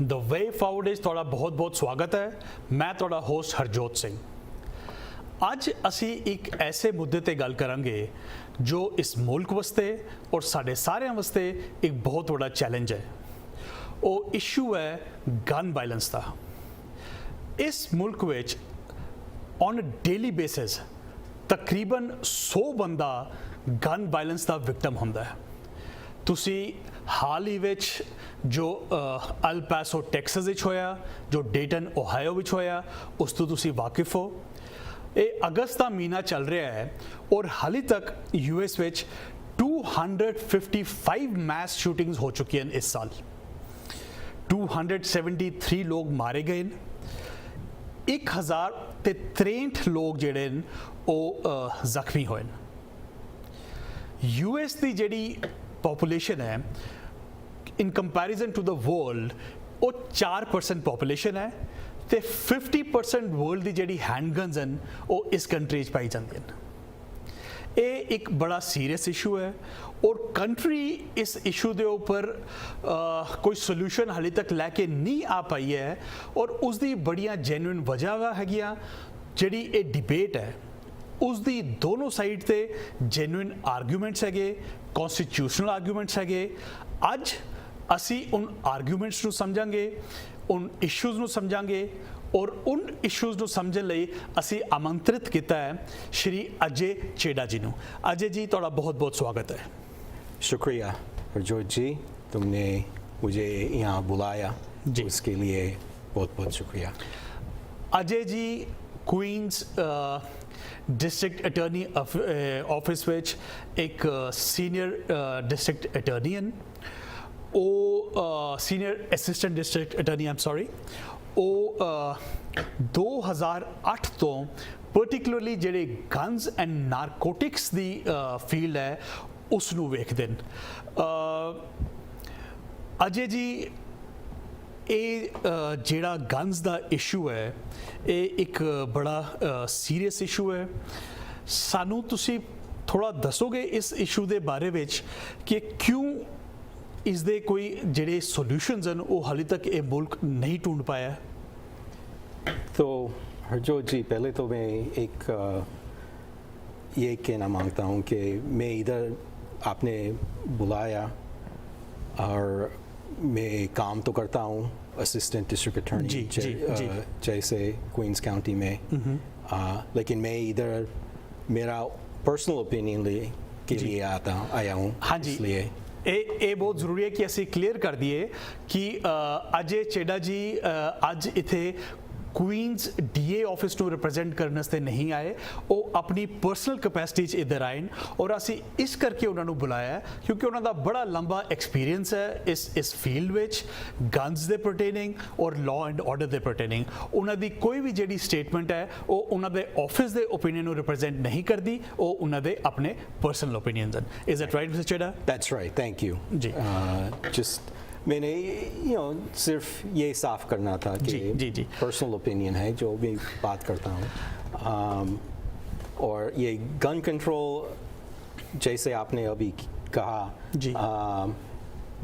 The way forward is ਤੁਹਾਡਾ ਬਹੁਤ ਬਹੁਤ ਸਵਾਗਤ ਹੈ। ਮੈਂ ਤੁਹਾਡਾ ਹੋਸਟ ਹਰਜੋਤ ਸਿੰਘ। ਅੱਜ ਅਸੀਂ ਇੱਕ ਐਸੇ ਮੁੱਦੇ ਤੇ ਗੱਲ ਕਰਾਂਗੇ ਜੋ ਇਸ ਮੁਲਕ ਵਾਸਤੇ ਔਰ ਸਾਡੇ ਸਾਰਿਆਂ ਵਾਸਤੇ ਇੱਕ ਬਹੁਤ ਵੱਡਾ ਚੈਲੰਜ ਹੈ। ਉਹ ਇਸ਼ੂ ਹੈ ਗਨ ਵਾਇਲੈਂਸ ਦਾ। ਇਸ ਮੁਲਕ ਵਿੱਚ ਔਨ ਅ ਡੇਲੀ ਬੇਸਿਸ ਤਕਰੀਬਨ 100 ਬੰਦਾ ਗਨ ਵਾਇਲੈਂਸ ਦਾ ਵਿਕਟਮ ਹੁੰਦਾ ਹੈ। ਤੁਸੀਂ ਹਾਲ ਹੀ ਵਿੱਚ ਜੋ ਅਲ ਪੈਸੋ ਟੈਕਸਸ ਵਿੱਚ ਹੋਇਆ, ਜੋ ਡੇਟਨ ਓਹਾਇਓ ਵਿੱਚ ਹੋਇਆ, ਉਸ ਤੋਂ ਤੁਸੀਂ ਵਾਕਿਫ ਹੋ। ਇਹ ਅਗਸਤ ਦਾ ਮਹੀਨਾ ਚੱਲ ਰਿਹਾ ਹੈ ਔਰ ਹਾਲੇ ਤੱਕ US ਵਿੱਚ 255 ਮੈਸ ਸ਼ੂਟਿੰਗਸ ਹੋ ਚੁੱਕੀਆਂ ਇਸ ਸਾਲ। 273 ਲੋਕ ਮਾਰੇ ਗਏ ਨੇ। 1063 ਲੋਕ ਜਿਹੜੇ ਨੇ ਉਹ ਜ਼ਖਮੀ ਹੋਏ ਨੇ। US ਦੀ ਜਿਹੜੀ ਪੋਪੂਲੇਸ਼ਨ ਹੈ in comparison to the world ਉਹ 4% ਪੋਪੂਲੇਸ਼ਨ ਹੈ ਤੇ 50% ਵਰਲਡ ਦੀ ਜਿਹੜੀ ਹੈਂਡਗਨਸ ਹਨ ਉਹ ਇਸ ਕੰਟਰੀ 'ਚ ਪਾਈ ਜਾਂਦੀਆਂ ਨੇ। ਇਹ ਇੱਕ ਬੜਾ ਸੀਰੀਅਸ ਇਸ਼ੂ ਹੈ ਔਰ ਕੰਟਰੀ ਇਸ ਇਸ਼ੂ ਦੇ ਉੱਪਰ ਕੋਈ ਸੋਲੂਸ਼ਨ ਹਾਲੇ ਤੱਕ ਲੈ ਕੇ ਨਹੀਂ ਆ ਪਾਈ ਹੈ ਔਰ ਉਸ ਦੀ ਬੜੀਆਂ ਜੈਨੂਇਨ ਵਜ੍ਹਾਵਾਂ ਹੈਗੀਆਂ। ਜਿਹੜੀ ਇਹ ਡਿਬੇਟ ਹੈ ਉਸ ਦੀ ਦੋਨੋਂ ਸਾਈਡ ਤੇ ਜੈਨੂਇਨ ਆਰਗੂਮੈਂਟਸ ਹੈਗੇ, ਕੌਨਸਟੀਟਿਊਸ਼ਨਲ ਆਰਗੂਮੈਂਟਸ ਹੈਗੇ। ਅੱਜ ਅਸੀਂ ਉਨ ਆਰਗੂਮੈਂਟਸ ਨੂੰ ਸਮਝਾਂਗੇ, ਉਨ ਇਸ਼ੂਜ਼ ਨੂੰ ਸਮਝਾਂਗੇ ਔਰ ਉਨ ਇਸ਼ੂਜ਼ ਨੂੰ ਸਮਝਣ ਲਈ ਅਸੀਂ ਆਮੰਤਰਿਤ ਕੀਤਾ ਹੈ ਸ਼੍ਰੀ ਅਜੇ ਛੇੜਾ जी ਨੂੰ। अजय जी ਤੁਹਾਡਾ बहुत बहुत स्वागत है। शुक्रिया हरजोत जी, तुमने मुझे यहाँ बुलाया जी, उसके लिए बहुत बहुत शुक्रिया। Ajay ji queen's district attorney office ਵਿੱਚ ਇੱਕ ਸੀਨੀਅਰ ਡਿਸਟ੍ਰਿਕਟ ਅਟਰਨੀ ਹਨ। ਉਹ ਸੀਨੀਅਰ ਅਸਿਸਟੈਂਟ ਡਿਸਟ੍ਰਿਕਟ ਅਟਰਨੀ ਉਹ 2008 ਤੋਂ ਪਰਟੀਕੂਲਰਲੀ ਜਿਹੜੇ guns and narcotics the field ਹੈ ਉਸ ਨੂੰ ਵੇਖਦੇ ਨੇ। ਅਜੇ ਜੀ ਇਹ ਜਿਹੜਾ ਗਨਸ ਦਾ ਇਸ਼ੂ ਹੈ ਇਹ ਇੱਕ ਬੜਾ ਸੀਰੀਅਸ ਇਸ਼ੂ ਹੈ। ਸਾਨੂੰ ਤੁਸੀਂ ਥੋੜ੍ਹਾ ਦੱਸੋਗੇ ਇਸ ਇਸ਼ੂ ਦੇ ਬਾਰੇ ਵਿੱਚ ਕਿ ਕਿਉਂ ਇਸ ਦੇ ਕੋਈ ਜਿਹੜੇ ਸੋल्यूशंस ਹਨ ਉਹ ਹਾਲੇ ਤੱਕ ਇਹ ਮੁਲਕ नहीं ढूंढ पाया। तो हरजोत जी, पहले तो मैं एक ये कहना मांगता हूँ कि मैं इधर आपने बुलाया और मैं काम तो करता हूँ असिस्टेंट डिस्ट्रिक्ट अटॉर्नी जैसे क्वींस काउंटी में, लेकिन मैं इधर मेरा पर्सनल ओपिनियन के लिए आया हूँ। हाँ जी, इसलिए ਇਹ ਬਹੁਤ ਜ਼ਰੂਰੀ ਹੈ ਕਿ ਅਸੀਂ ਕਲੀਅਰ ਕਰ ਦਈਏ ਕਿ ਅਜੇ ਛੇੜਾ ਜੀ ਅੱਜ ਇੱਥੇ ਕੁਈਨਸ DA ਆਫਿਸ ਨੂੰ ਰਿਪਰੈਜ਼ੈਂਟ ਕਰਨ ਵਾਸਤੇ ਨਹੀਂ ਆਏ। ਉਹ ਆਪਣੀ ਪਰਸਨਲ ਕਪੈਸਿਟੀ 'ਚ ਇੱਧਰ ਆਏ ਔਰ ਅਸੀਂ ਇਸ ਕਰਕੇ ਉਹਨਾਂ ਨੂੰ ਬੁਲਾਇਆ ਕਿਉਂਕਿ ਉਹਨਾਂ ਦਾ ਬੜਾ ਲੰਬਾ ਐਕਸਪੀਰੀਅੰਸ ਹੈ ਇਸ ਫੀਲਡ ਵਿੱਚ, ਗਨਸ ਦੇ ਪਰਟੇਨਿੰਗ ਔਰ ਲਾਅ ਐਂਡ ਆਰਡਰ ਦੇ ਪਰਟੇਨਿੰਗ। ਉਹਨਾਂ ਦੀ ਕੋਈ ਵੀ ਜਿਹੜੀ ਸਟੇਟਮੈਂਟ ਹੈ ਉਹ ਉਹਨਾਂ ਦੇ ਆਫਿਸ ਦੇ ਓਪੀਨੀਅਨ ਨੂੰ ਰਿਪਰੈਜ਼ੈਂਟ ਨਹੀਂ ਕਰਦੀ, ਉਹ ਉਹਨਾਂ ਦੇ ਆਪਣੇ ਪਰਸਨਲ ਓਪੀਨੀਅਨਸ ਹਨ। Is that right mister Chheda? That's right, thank you जी। just मैंने सिर्फ ये साफ करना था कि जी पर्सनल ओपिनियन है जो भी बात करता हूँ। और ये गन कंट्रोल जैसे आपने अभी कहा जी,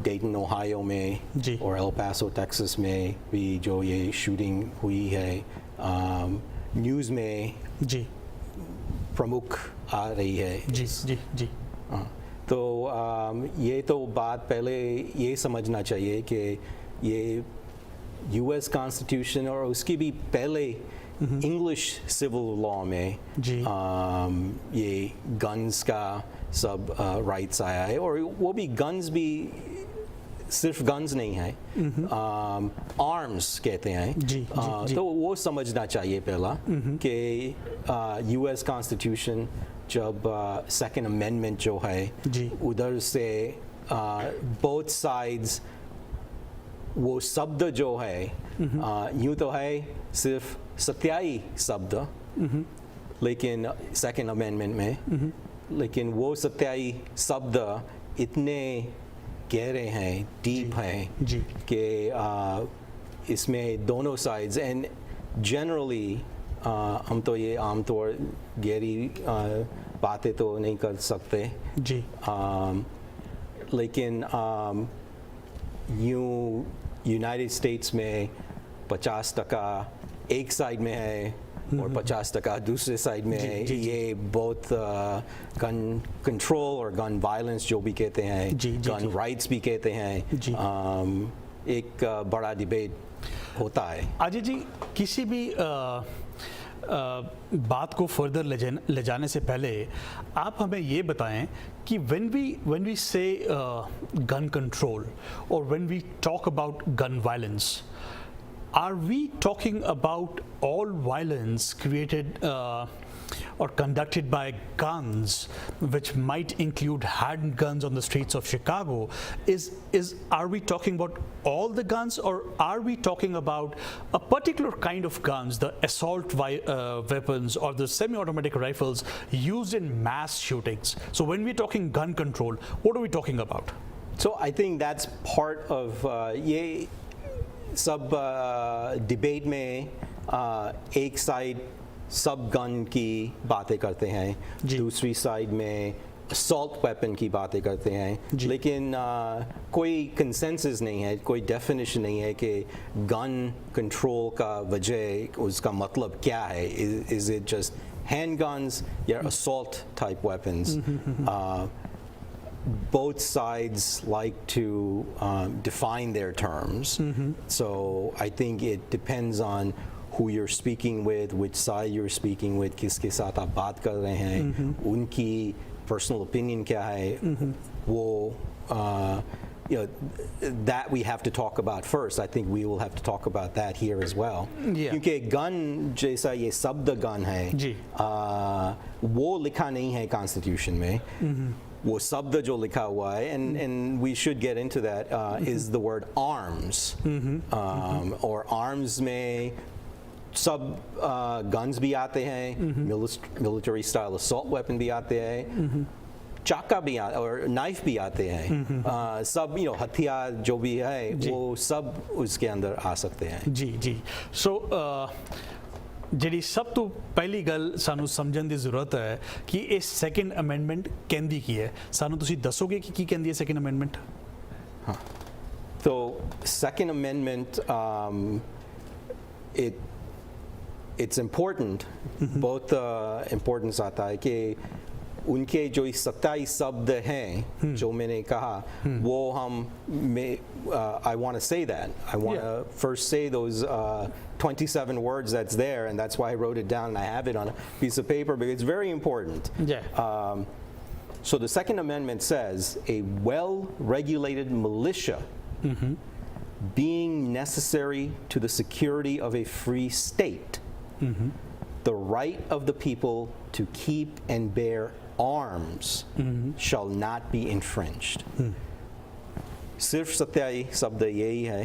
डेटन ओहायो में जी और एल पैसो टेक्सास में भी जो ये शूटिंग हुई है, न्यूज़ में जी प्रमुख आ रही है। जी जी जी तो ये तो बात पहले ये समझना चाहिए कि ये US कॉन्स्टिट्यूशन और उसकी भी पहले इंग्लिश सिविल लॉ में जी ये गन्स का सब राइट्स आया है। और वो भी गन्स भी सिर्फ गन्स नहीं है, आर्म्स कहते हैं जी, जी, तो वो समझना चाहिए पहला कि US कॉन्स्टिट्यूशन जब सेकेंड अमेंडमेंट जो है उधर से बोथ साइड्स वो शब्द जो है यूँ तो है सिर्फ सत्याई शब्द, लेकिन सेकेंड अमेंडमेंट में लेकिन वो सत्याई शब्द इतने गहरे हैं, डीप हैं कि इसमें दोनों साइड्स एंड जनरली हम तो ये आमतौर गहरी बातें तो नहीं कर सकते जी, लेकिन यूँ यूनाइटेड स्टेट्स में 50% एक साइड में है और 50% दूसरे साइड में है। ये बहुत गन कंट्रोल और गन वायलेंस जो भी कहते हैं, गन राइट्स भी कहते हैं, एक बड़ा डिबेट होता है। अजय जी, किसी भी बात को फर्दर ले जाने से पहले आप हमें ये बताएं कि when we say gun control or when we talk about gun violence, are we talking about all violence created or conducted by guns, which might include handguns on the streets of Chicago? Are we talking about all the guns, or are we talking about a particular kind of guns, the assault weapons or the semi-automatic rifles used in mass shootings? So when we're talking gun control, what are we talking about? So I think that's part of ये सब debate में एक side सब gun की बातें करते हैं, दूसरी साइड में असॉल्ट वेपन की बातें करते हैं, लेकिन कोई कंसेंसस नहीं है, कोई डेफिनेशन नहीं है कि गन कंट्रोल का वजह उसका मतलब क्या है। इज इट जस्ट handguns या assault type weapons? Both sides like to define their terms. So I think it depends on who you're speaking with, which side you're speaking with, किसके साथ आप बात कर रहे हैं, उनकी personal opinion क्या है, वो you know, that we have to talk about first. I think we will have to talk about that here as well. क्योंकि gun जैसा ये शब्द gun है, वो लिखा नहीं है Constitution में। वो शब्द जो लिखा हुआ है, and we should get into that, is the word arms. और arms में सब guns भी आते हैं, military style assault weapon भी आते हैं, चाका भी और नाइफ भी आते हैं, सब हथियार जो भी है वो सब उसके अंदर आ सकते हैं। जी। सो ਜਿਹੜੀ ਸਭ ਤੋਂ ਪਹਿਲੀ ਗੱਲ ਸਾਨੂੰ ਸਮਝਣ ਦੀ ਜ਼ਰੂਰਤ ਹੈ ਕਿ ਇਹ ਸੈਕੰਡ ਅਮੈਂਡਮੈਂਟ ਕਹਿੰਦੀ ਕੀ ਹੈ। ਸਾਨੂੰ ਤੁਸੀਂ ਦੱਸੋਗੇ ਕਿ ਕੀ ਕਹਿੰਦੀ ਹੈ second amendment? So second amendment, it's important, बहुत importance आता है कि उनके जो 27 शब्द हैं जो मैंने कहा, वो I want to say that. I want to first say those 27 words that's there, and that's why I wrote it down and I have it on a piece of paper because it's very important. So the Second Amendment says a well-regulated militia being necessary to the security of a free state, the right of the people to keep and bear arms shall not be infringed. सिर्फ सत्याई शब्द यही है,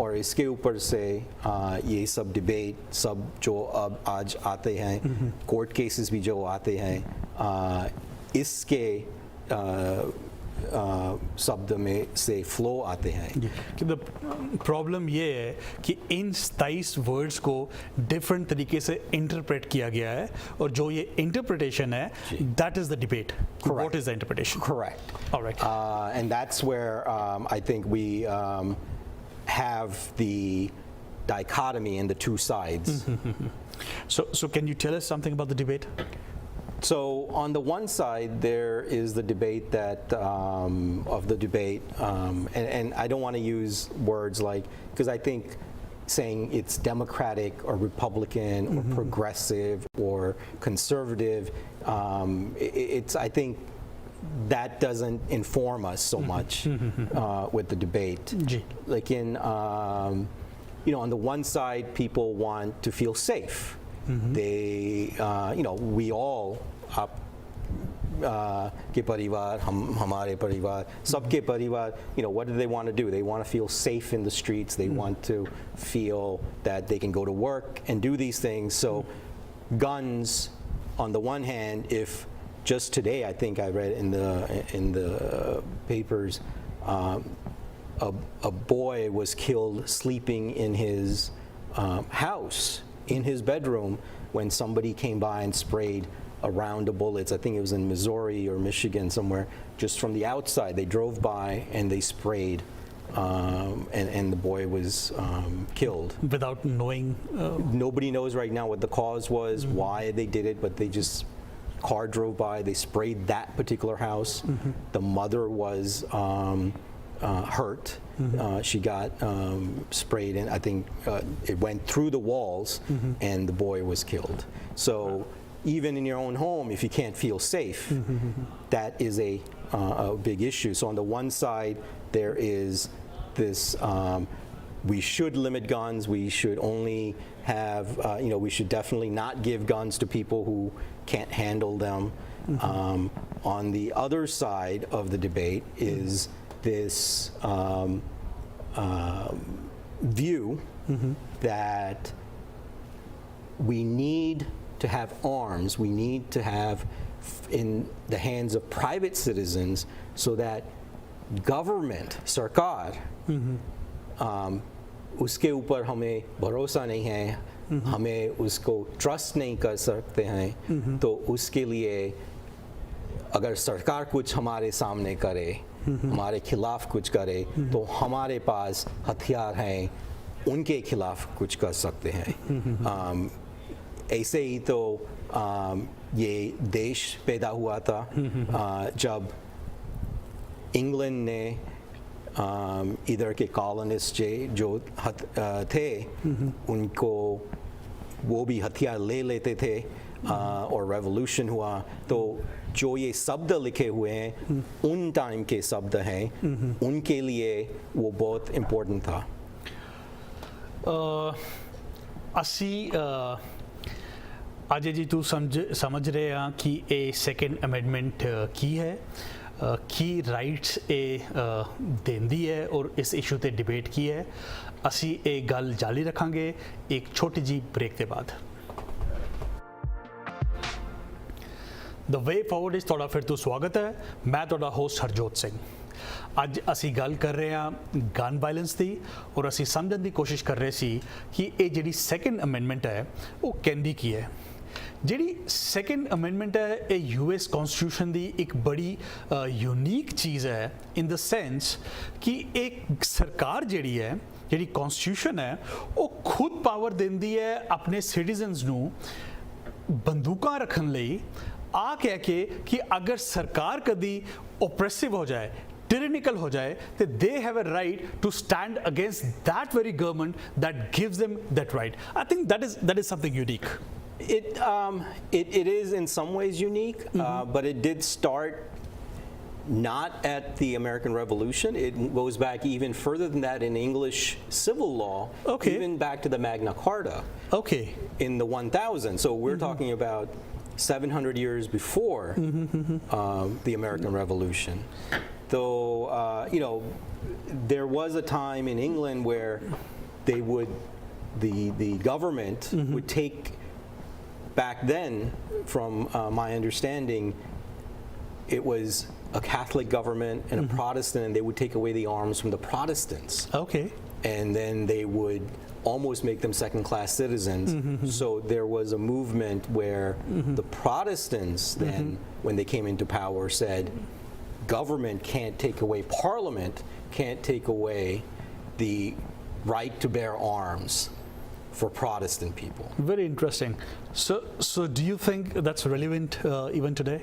और इसके ऊपर से ये सब डिबेट सब जो अब आज आते हैं, कोर्ट केसेस भी जो आते हैं, इसके शब्द में से फ्लो आते हैं। कि प्रॉब्लम ये है कि इन 27 वर्ड्स को डिफरेंट तरीके से इंटरप्रेट किया गया है, और जो ये इंटरप्रिटेशन है, that is the debate. What is the interpretation? Correct. All right. And that's where I think we have the dichotomy in the two sides. So can you tell us something about the debate? So on the one side, there is the debate that of the debate, and I don't want to use words like, because I think saying it's Democratic or Republican or progressive or conservative, I think that doesn't inform us so much with the debate. Like on the one side, people want to feel safe. They, we all, के परिवार, हमारे परिवार, सबके परिवार, what do they want to do? They want to feel safe in the streets. They want to feel that they can go to work and do these things. So guns, on the one hand, if just today, I think I read in the papers, a boy was killed sleeping in his house, in his bedroom, when somebody came by and sprayed a round of bullets. I think it was in Missouri or Michigan somewhere, just from the outside. They drove by and they sprayed and the boy was killed. Without knowing. Nobody knows right now what the cause was, why they did it, but they just, car drove by, they sprayed that particular house. The mother was hurt. She got sprayed, and I think it went through the walls, and the boy was killed. So even in your own home, if you can't feel safe, that is a big issue. So on the one side, there is this, we should limit guns, we should only have, we should definitely not give guns to people who can't handle them. On the other side of the debate is this view that we need to have arms, we need to have in the hands of private citizens so that government, सरकार, उसके ऊपर हमें भरोसा नहीं है, हमें उसको trust नहीं कर सकते हैं, तो उसके लिए अगर सरकार कुछ हमारे सामने करे, हमारे खिलाफ कुछ करे, तो हमारे पास हथियार हैं, उनके खिलाफ कुछ कर सकते हैं. ऐसे ही तो ये देश पैदा हुआ था जब इंग्लैंड ने इधर के कॉलोनिस्ट जो थे उनको वो भी हथियार ले लेते थे और रेवोल्यूशन हुआ. तो जो ये शब्द लिखे हुए हैं उन टाइम के शब्द हैं, उनके लिए वो बहुत इम्पोर्टेंट था. ਅਸੀਂ ਅਜੇ ਜੀ ਤੂੰ ਸਮਝ ਰਹੇ ਹਾਂ ਕਿ ਇਹ ਸੈਕੰਡ ਅਮੈਂਡਮੈਂਟ ਕੀ ਹੈ, ਕੀ ਰਾਈਟਸ ਇਹ ਦਿੰਦੀ ਹੈ ਔਰ ਇਸ ਇਸ਼ੂ ਤੇ ਡਿਬੇਟ ਕੀ ਹੈ. ਅਸੀਂ ਇਹ ਗੱਲ ਜਾਰੀ ਰੱਖਾਂਗੇ ਇੱਕ ਛੋਟੀ ਜੀ ਬ੍ਰੇਕ ਦੇ ਬਾਅਦ. ਦ ਵੇ ਫਾਰਵਰਡ ਇਸ ਤੁਹਾਡਾ ਫਿਰ ਤੋਂ ਸਵਾਗਤ ਹੈ. ਮੈਂ ਤੁਹਾਡਾ ਹੋਸਟ ਹਰਜੋਤ ਸਿੰਘ. ਅੱਜ ਅਸੀਂ ਗੱਲ ਕਰ ਰਹੇ ਹਾਂ ਗਨ ਵਾਇਲੈਂਸ ਦੀ ਔਰ ਅਸੀਂ ਸਮਝਣ ਦੀ ਕੋਸ਼ਿਸ਼ ਕਰ ਰਹੇ ਸੀ ਕਿ ਇਹ ਜਿਹੜੀ ਸੈਕੰਡ ਅਮੈਂਡਮੈਂਟ ਹੈ ਉਹ ਕਹਿੰਦੀ ਕੀ ਹੈ. ਜਿਹੜੀ ਸੈਕੰਡ ਅਮੈਂਡਮੈਂਟ ਹੈ ਇਹ US ਕਨਸਟੀਟਿਊਸ਼ਨ ਦੀ ਇੱਕ ਬੜੀ ਯੂਨੀਕ ਚੀਜ਼ ਹੈ ਇਨ ਦ ਸੈਂਸ ਕਿ ਇੱਕ ਸਰਕਾਰ ਜਿਹੜੀ ਹੈ, ਜਿਹੜੀ ਕਨਸਟੀਟਿਊਸ਼ਨ ਹੈ, ਉਹ ਖੁਦ ਪਾਵਰ ਦਿੰਦੀ ਹੈ ਆਪਣੇ ਸਿਟੀਜ਼ਨਸ ਨੂੰ ਬੰਦੂਕਾਂ ਰੱਖਣ ਲਈ, ਆ ਕਹਿ ਕੇ ਕਿ ਅਗਰ ਸਰਕਾਰ ਕਦੀ ਓਪਰੈਸਿਵ ਹੋ ਜਾਏ, tyrannical हो जाए, तो they have a right to stand against that very government that gives them that right. I think that is something unique. It is in some ways unique, but it did start not at the American Revolution. It goes back even further than that in English civil law, even back to the Magna Carta. In the 1000. So we're talking about 700 years before the American Revolution. Though, there was a time in England where they would, the government would take, back then, from my understanding, it was a Catholic government and a Protestant, and they would take away the arms from the Protestants. And then they would almost make them second-class citizens. So there was a movement where the Protestants then, when they came into power, said, government can't take away, parliament can't take away the right to bear arms for Protestant people. Very interesting. So do you think that's relevant even today?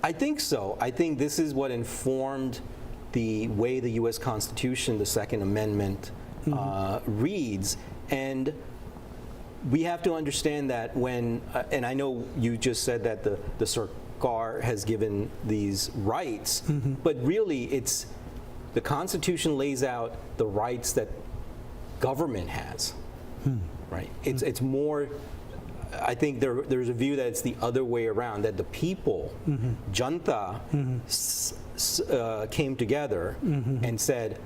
I think so. I think this is what informed the way the US Constitution, the Second Amendment, reads. And we have to understand that when, and I know you just said that the circle has given these rights, but really it's the Constitution lays out the rights that government has, right? It's more, I think there's a view that it's the other way around, that the people, Janta, came together and said,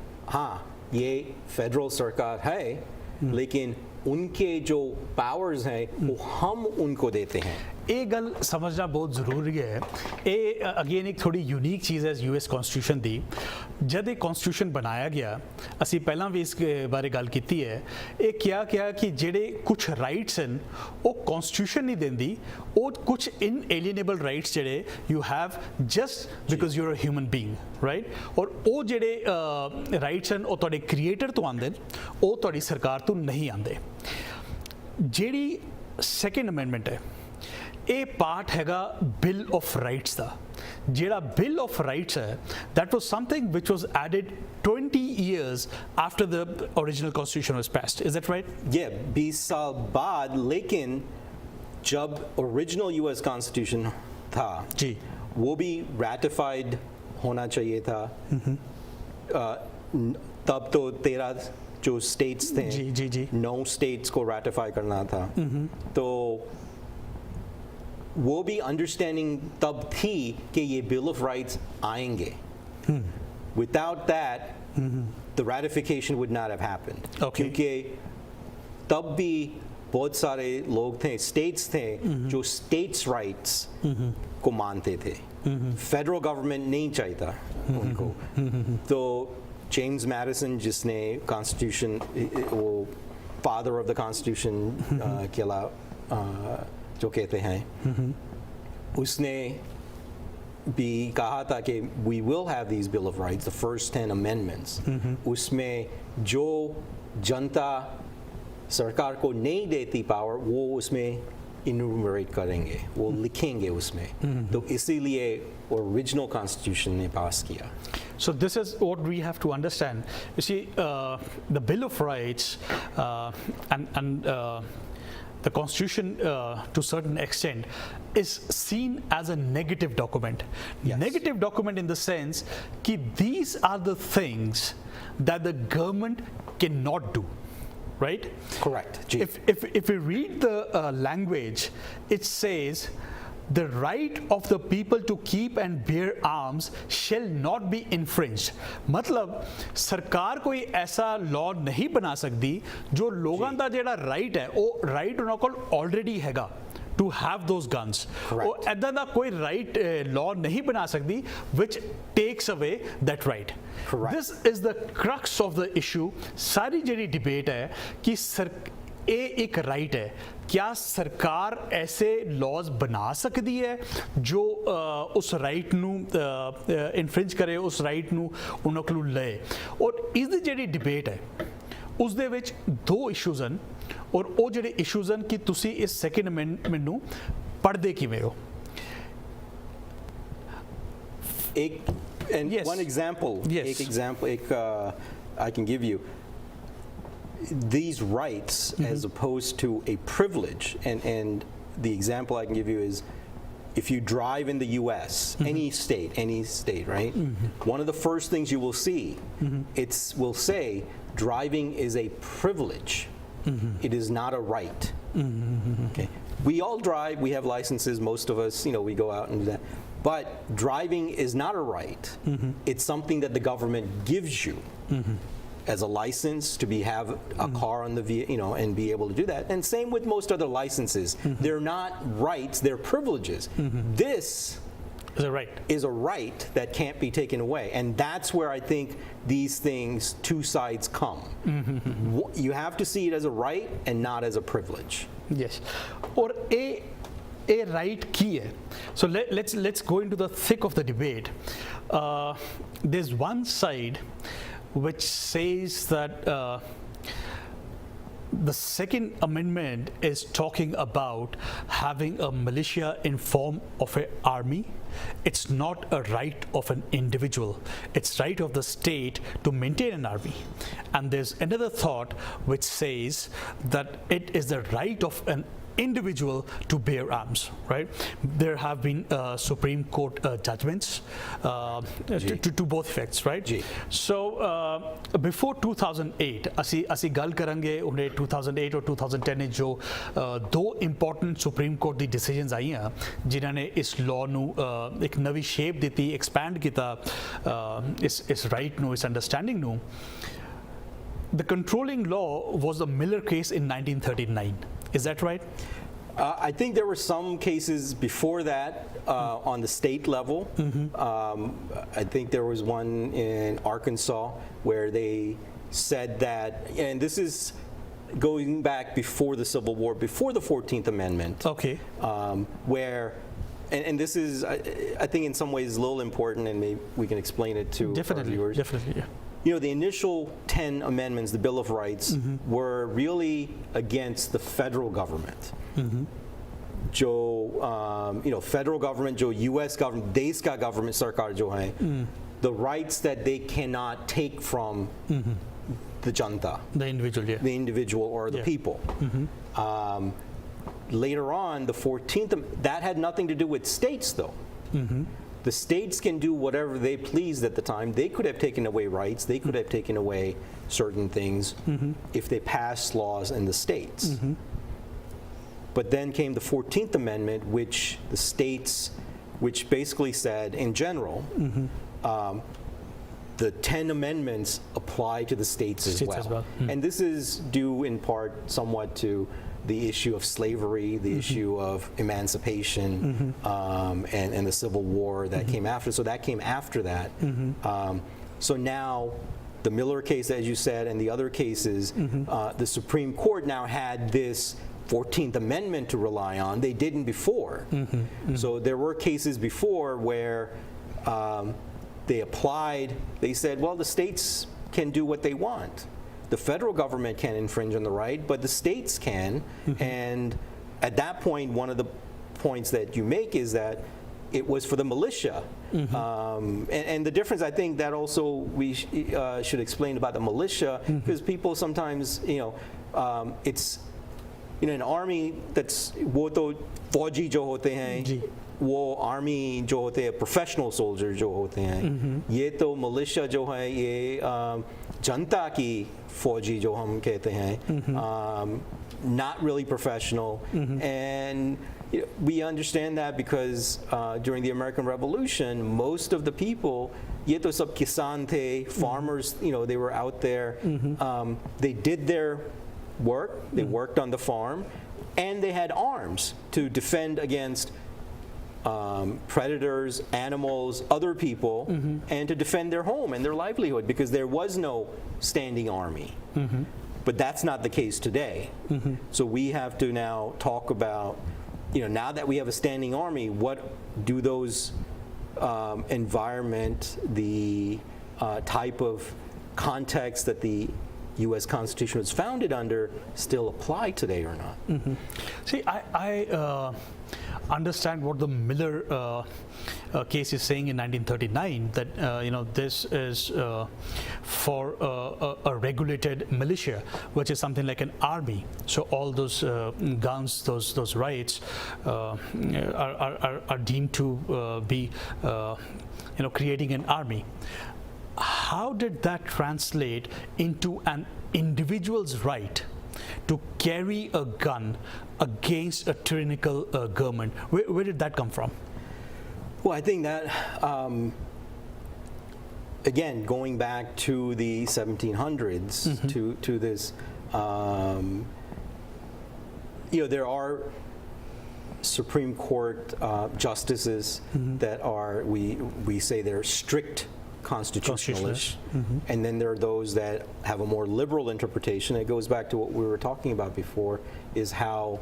ye federal sarkar hai, lekin उनके जो powers हैं वो हम उनको देते हैं। ਇਹ ਗੱਲ ਸਮਝਣਾ ਬਹੁਤ ਜ਼ਰੂਰੀ ਹੈ। ਇਹ ਅਗੇਨ ਇੱਕ ਥੋੜੀ ਯੂਨੀਕ ਚੀਜ਼ ਹੈ ਯੂਐਸ ਕਨਸਟੀਟਿਊਸ਼ਨ ਦੀ। ਜਦ ਇਹ ਕਨਸਟੀਟਿਊਸ਼ਨ ਬਣਾਇਆ ਗਿਆ, ਅਸੀਂ ਪਹਿਲਾਂ ਵੀ ਇਸ ਬਾਰੇ ਗੱਲ ਕੀਤੀ ਹੈ, ਇਹ ਕਿਹਾ ਕਿ ਜਿਹੜੇ ਕੁਝ ਰਾਈਟਸ ਹਨ ਉਹ ਕਨਸਟੀਟਿਊਸ਼ਨ ਨਹੀਂ ਦਿੰਦੀ, ਉਹ ਕੁਝ ਇਨਏਲੀਨੇਬਲ ਰਾਈਟਸ ਜਿਹੜੇ you have just because you are a human being, right. ਔਰ ਉਹ ਜਿਹੜੇ ਰਾਈਟਸ ਹਨ ਉਹ ਤੁਹਾਡੇ ਕ੍ਰੀਏਟਰ ਤੋਂ ਆਉਂਦੇ ਨੇ, ਉਹ ਤੁਹਾਡੀ ਸਰਕਾਰ ਤੋਂ ਨਹੀਂ ਆਉਂਦੇ। ਜਿਹੜੀ ਸੈਕੰਡ ਅਮੈਂਡਮੈਂਟ ਹੈ, ਇਹ ਪਾਰਟ ਹੈਗਾ ਬਿਲ ਆਫ ਰਾਈਟਸ ਦਾ। ਜਿਹੜਾ ਬਿਲ ਆਫ ਰਾਈਟਸ ਹੈ, that was something which was added 20 years after the original constitution was passed. Is that right? Yeah, 20 साल बाद, लेकिन जब ओरिजिनल यूएस कॉन्स्टिट्यूशन था जी, वो भी रैटिफाइड होना चाहिए था। तब तो 13 जो स्टेट्स थे, जी जी जी 9 स्टेट्स को रैटिफाई करना था। तो वो भी अंडरस्टैंडिंग तब थी कि ये बिल ऑफ राइट्स आएंगे। Without that the ratification would not have happened, क्योंकि तब भी बहुत सारे लोग थे, स्टेट्स थे जो स्टेट्स राइट्स को मानते थे। फेडरल गवर्नमेंट नहीं चाहता उनको। तो जेम्स मैडिसन, जिसने कॉन्स्टिट्यूशन, वो फादर ऑफ द कॉन्स्टिट्यूशन कहला जो कहते हैं, उसने भी कहा था कि we will have these Bill of Rights, the first 10 amendments। उसमें जो जनता सरकार को नहीं देती पावर, वो उसमें इन्यूमरेट करेंगे, वो लिखेंगे उसमें। तो इसीलिए ओरिजिनल कॉन्स्टिट्यूशन ने पास किया। So this is what we have to understand. You see, the Bill of Rights and the Constitution, to a certain extent, is seen as a negative document. Yes. Negative document in the sense that these are the things that the government cannot do, right? Correct. Gee. If we read the language, it says, the right of the people to keep and bear arms shall not be infringed। मतलब सरकार कोई ऐसा law नहीं बना सकती जो लोगों का जेड़ा राइट है, वो राइट उन्होंने कोल ऑलरेडी हैगा to have those guns। वो ऐदा दा कोई राइट लॉ नहीं बना सकती which takes away that right। Correct. This is the crux of the issue। सारी जेड़ी डिबेट है कि ये एक राइट है, क्या सरकार ऐसे लॉज बना सकती है जो उस राइट नू इन्फ्रिंज करे, उस राइट नू उन्हां कोलों ले। और इस दी जेड़ी डिबेट है उस दे विच दो इशूज़ हैं, और वो जेड़े इशूज़ हैं कि तुसी इस सेकंड अमेंडमेंट नू पढ़दे किवें हो। एक and Yes. one example, Yes. एक example, I can give you. These rights, as opposed to a privilege, and the example I can give you is, if you drive in the U.S., any state, right? One of the first things you will see, will say, driving is a privilege. It is not a right. Okay. We all drive. We have licenses. Most of us, we go out and do that. But driving is not a right. It's something that the government gives you. As a license to have a car on the and be able to do that. And same with most other licenses. They're not rights, they're privileges. This is a right that can't be taken away. And that's where I think these things, two sides come. You have to see it as a right and not as a privilege. Yes. Or a right key hai. So let's go into the thick of the debate. There's one side which says that the Second Amendment is talking about having a militia in form of an army. It's not a right of an individual. It's right of the state to maintain an army. And there's another thought which says that it is the right of an individual to bear arms, right? There have been Supreme Court judgments to both effects, right? Ji. So before 2008, ਅਸੀਂ ਗੱਲ ਕਰਾਂਗੇ ਉਹਨੇ 2008 और 2010 में जो दो important Supreme Court ਦੀ decisions ਆਈਆਂ ਜਿਨ੍ਹਾਂ ਨੇ ਇਸ law ਨੂੰ ਇੱਕ ਨਵੀਂ shape ਦਿੱਤੀ, expand ਕੀਤਾ ਇਸ right ਨੂੰ, ਇਸ understanding ਨੂੰ। the controlling law was the Miller case in 1939. Is that right? I think there were some cases before that on the state level. I think there was one in Arkansas where they said that, and this is going back before the Civil War, before the 14th Amendment. Okay. Where, and this is, I think in some ways a little important, and maybe we can explain it to our viewers. Definitely, yeah. You know, the initial 10 amendments, the Bill of Rights, were really against the federal government. Federal government, U.S. government, देश का government सरकार जो है, the rights that they cannot take from the Janata, the individual, yeah. the individual or the people. Later on, the 14th, that had nothing to do with states, though. The states can do whatever they pleased at the time. They could have taken away rights. They could have taken away certain things if they passed laws in the states. But then came the 14th Amendment, which the states, which basically said, in general, the 10 amendments apply to the states as well. And this is due in part somewhat to the issue of slavery, the issue of emancipation, and the Civil War that came after. So that came after that. So now the Miller case, as you said, and the other cases, the Supreme Court now had this 14th Amendment to rely on. They didn't before. So there were cases before where they applied, they said, well, the states can do what they want. The federal government can't infringe on the right, but the states can. And at that point, one of the points that you make is that it was for the militia. And the difference, I think, that also we should explain about the militia, because people sometimes, it's, an army that's वो तो फौजी जो होते हैं, वो army जो होते हैं प्रोफेशनल सोल्जर जो होते हैं, ये तो मिलिशिया जो है ये जनता की फौजी जो हम कहते हैं, not really professional. And we understand that because during the American Revolution, most of the people, ये तो सब किसान थे, farmers, they were out there, they did their work, they worked on the farm, and they had arms to defend against predators, animals, other people, and to defend their home and their livelihood, because there was no standing army. But that's not the case today. So we have to now talk about, now that we have a standing army, what do those environment, the type of context that the U.S. Constitution was founded under still apply today or not? See, I understand what the Miller case is saying in 1939, that this is for a regulated militia, which is something like an army. So all those guns, those rights are deemed to be creating an army. How did that translate into an individual's right to carry a gun against a tyrannical government? Where did that come from? Well, I think that, again, going back to the 1700s, to this, there are Supreme Court justices that are, we say they're strict constitutionalists, and then there are those that have a more liberal interpretation. It goes back to what we were talking about before, is how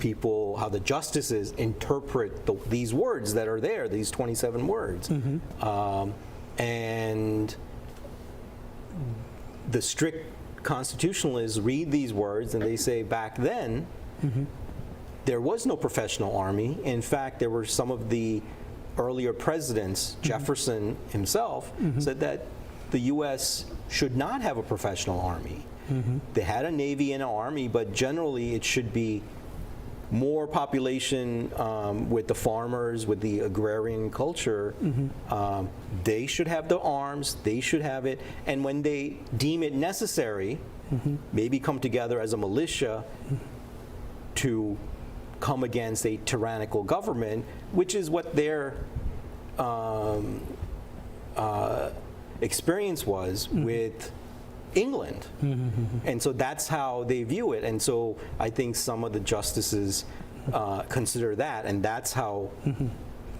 the justices interpret these words that are there, these 27 words. And the strict constitutionalists read these words and they say, back then, there was no professional army. In fact, there were some of the earlier presidents, Jefferson himself, said that the U.S. should not have a professional army. They had a navy and an army, but generally it should be more population with the farmers, with the agrarian culture. They should have the arms, they should have it, and when they deem it necessary, maybe come together as a militia to come against a tyrannical government, which is what their experience was with England. And so that's how they view it. And so I think some of the justices consider that, and that's how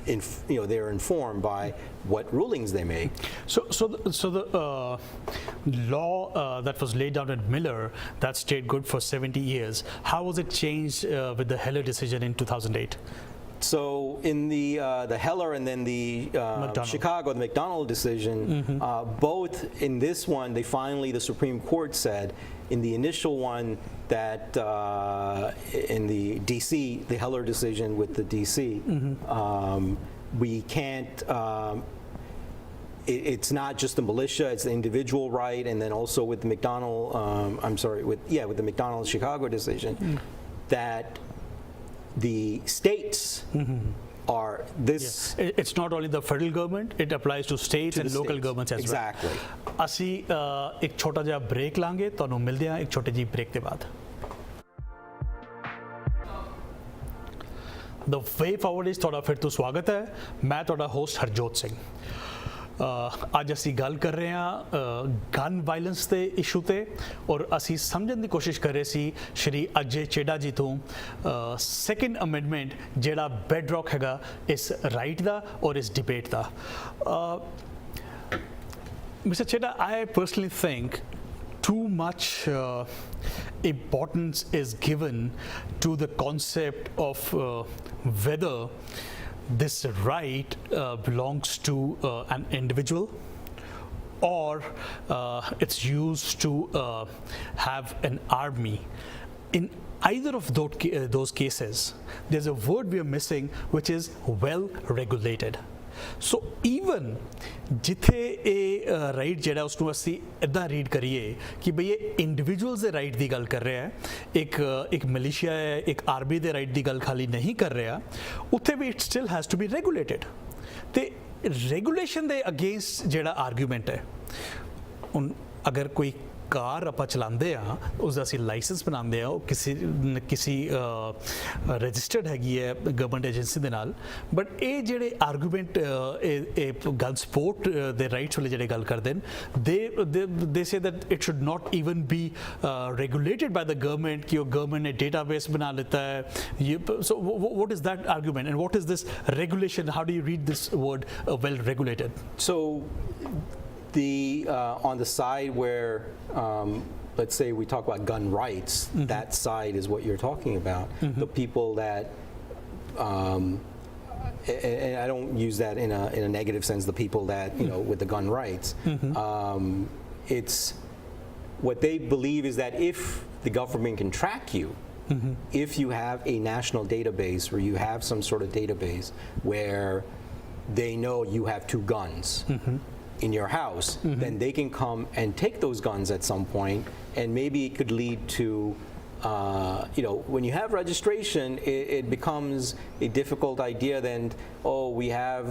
they're informed by what rulings they make. So the law that was laid down in Miller that stayed good for 70 years, how was it changed with the Heller decision in 2008? So in the Heller and then the Chicago, the McDonald decision, both in this one, the Supreme Court said in the initial one that in the DC, the Heller decision with the DC, we can't. It's not just the militia; it's the individual right, and then also with the McDonald. with the McDonald Chicago decision, that the states are this. Yeah. It's not only the federal government; it applies to states and local governments as exactly. well. ਅਸੀਂ ਇੱਕ ਛੋਟਾ ਜਿਹਾ break ਲਾਂਗੇ, ਤੁਹਾਨੂੰ ਮਿਲਦੇ ਹਾਂ ਇੱਕ ਛੋਟੇ ਜਿਹੀ ਬ੍ਰੇਕ ਦੇ ਬਾਅਦ। The Way Forward is ਤੁਹਾਡਾ ਫਿਰ ਤੋਂ ਸਵਾਗਤ ਹੈ। ਮੈਂ ਤੁਹਾਡਾ ਹੋਸਟ ਹਰਜੋਤ ਸਿੰਘ। ਅੱਜ ਅਸੀਂ ਗੱਲ ਕਰ ਰਹੇ ਹਾਂ ਗਨ ਵਾਇਲੈਂਸ ਦੇ ਇਸ਼ੂ ਤੇ, ਔਰ ਅਸੀਂ ਸਮਝਣ ਦੀ ਕੋਸ਼ਿਸ਼ ਕਰ ਰਹੇ ਸੀ ਸ਼੍ਰੀ ਅਜੇ ਚੇਡਾ ਜੀ ਤੋਂ ਸੈਕੰਡ ਅਮੈਂਡਮੈਂਟ ਜਿਹੜਾ ਬੈਡਰੌਕ ਹੈਗਾ ਇਸ ਰਾਈਟ ਦਾ ਔਰ ਇਸ debate the. Mr. Chheda, I personally think too much importance is given to the concept of whether this right belongs to an individual or it's used to have an army. In either of those cases, there's a word we are missing, which is well regulated. So even ਜਿੱਥੇ ਇਹ right ਜਿਹੜਾ ਉਸਨੂੰ ਅਸੀਂ ਇੱਦਾਂ read ਕਰੀਏ ਕਿ ਬਈ ਇਹ ਇੰਡੀਵਿਜੂਅਲਸ ਦੇ ਰਾਈਟ ਦੀ ਗੱਲ ਕਰ ਰਿਹਾ ਹੈ, ਇੱਕ ਮਿਲੀਸ਼ੀਆ ਹੈ, ਇੱਕ ਆਰਮੀ ਦੇ ਰਾਈਟ ਦੀ ਗੱਲ ਖਾਲੀ ਨਹੀਂ ਕਰ ਰਿਹਾ, ਉੱਥੇ ਵੀ it still has to be regulated. ਤੇ ਰੈਗੂਲੇਸ਼ਨ ਦੇ ਅਗੇਂਸਟ ਜਿਹੜਾ ਆਰਗੂਮੈਂਟ ਹੈ, ਹੁਣ ਅਗਰ ਕੋਈ ਕਾਰ ਆਪਾਂ ਚਲਾਉਂਦੇ ਆ ਉਸਦਾ ਅਸੀਂ ਲਾਇਸੈਂਸ ਬਣਾਉਂਦੇ ਆ, ਉਹ ਕਿਸੇ ਰਜਿਸਟਰਡ ਹੈਗੀ ਹੈ ਗਵਰਨਮੈਂਟ ਏਜੰਸੀ ਦੇ ਨਾਲ, ਬਟ ਇਹ ਜਿਹੜੇ ਆਰਗੂਮੈਂਟ ਇਹ ਗਨ ਸਪੋਰਟ ਦੇ ਰਾਈਟਸ ਵਾਲੇ ਜਿਹੜੇ ਗੱਲ ਕਰਦੇ ਨੇ, they say that it should not even be regulated by the government ਕਿ ਉਹ ਗਵਰਨਮੈਂਟ ਨੇ ਡੇਟਾਬੇਸ ਬਣਾ ਲਿੱਤਾ ਹੈ। ਸੋ what is that argument and what is this regulation? How do you read this word well regulated? So on the side where let's say we talk about gun rights, that side is what you're talking about. The people that and I don't use that in a negative sense, the people that with the gun rights, it's what they believe is that if the government can track you, if you have a national database or you have some sort of database where they know you have 2 guns in your house, then they can come and take those guns at some point, and maybe it could lead to when you have registration, it becomes a difficult idea. Then we have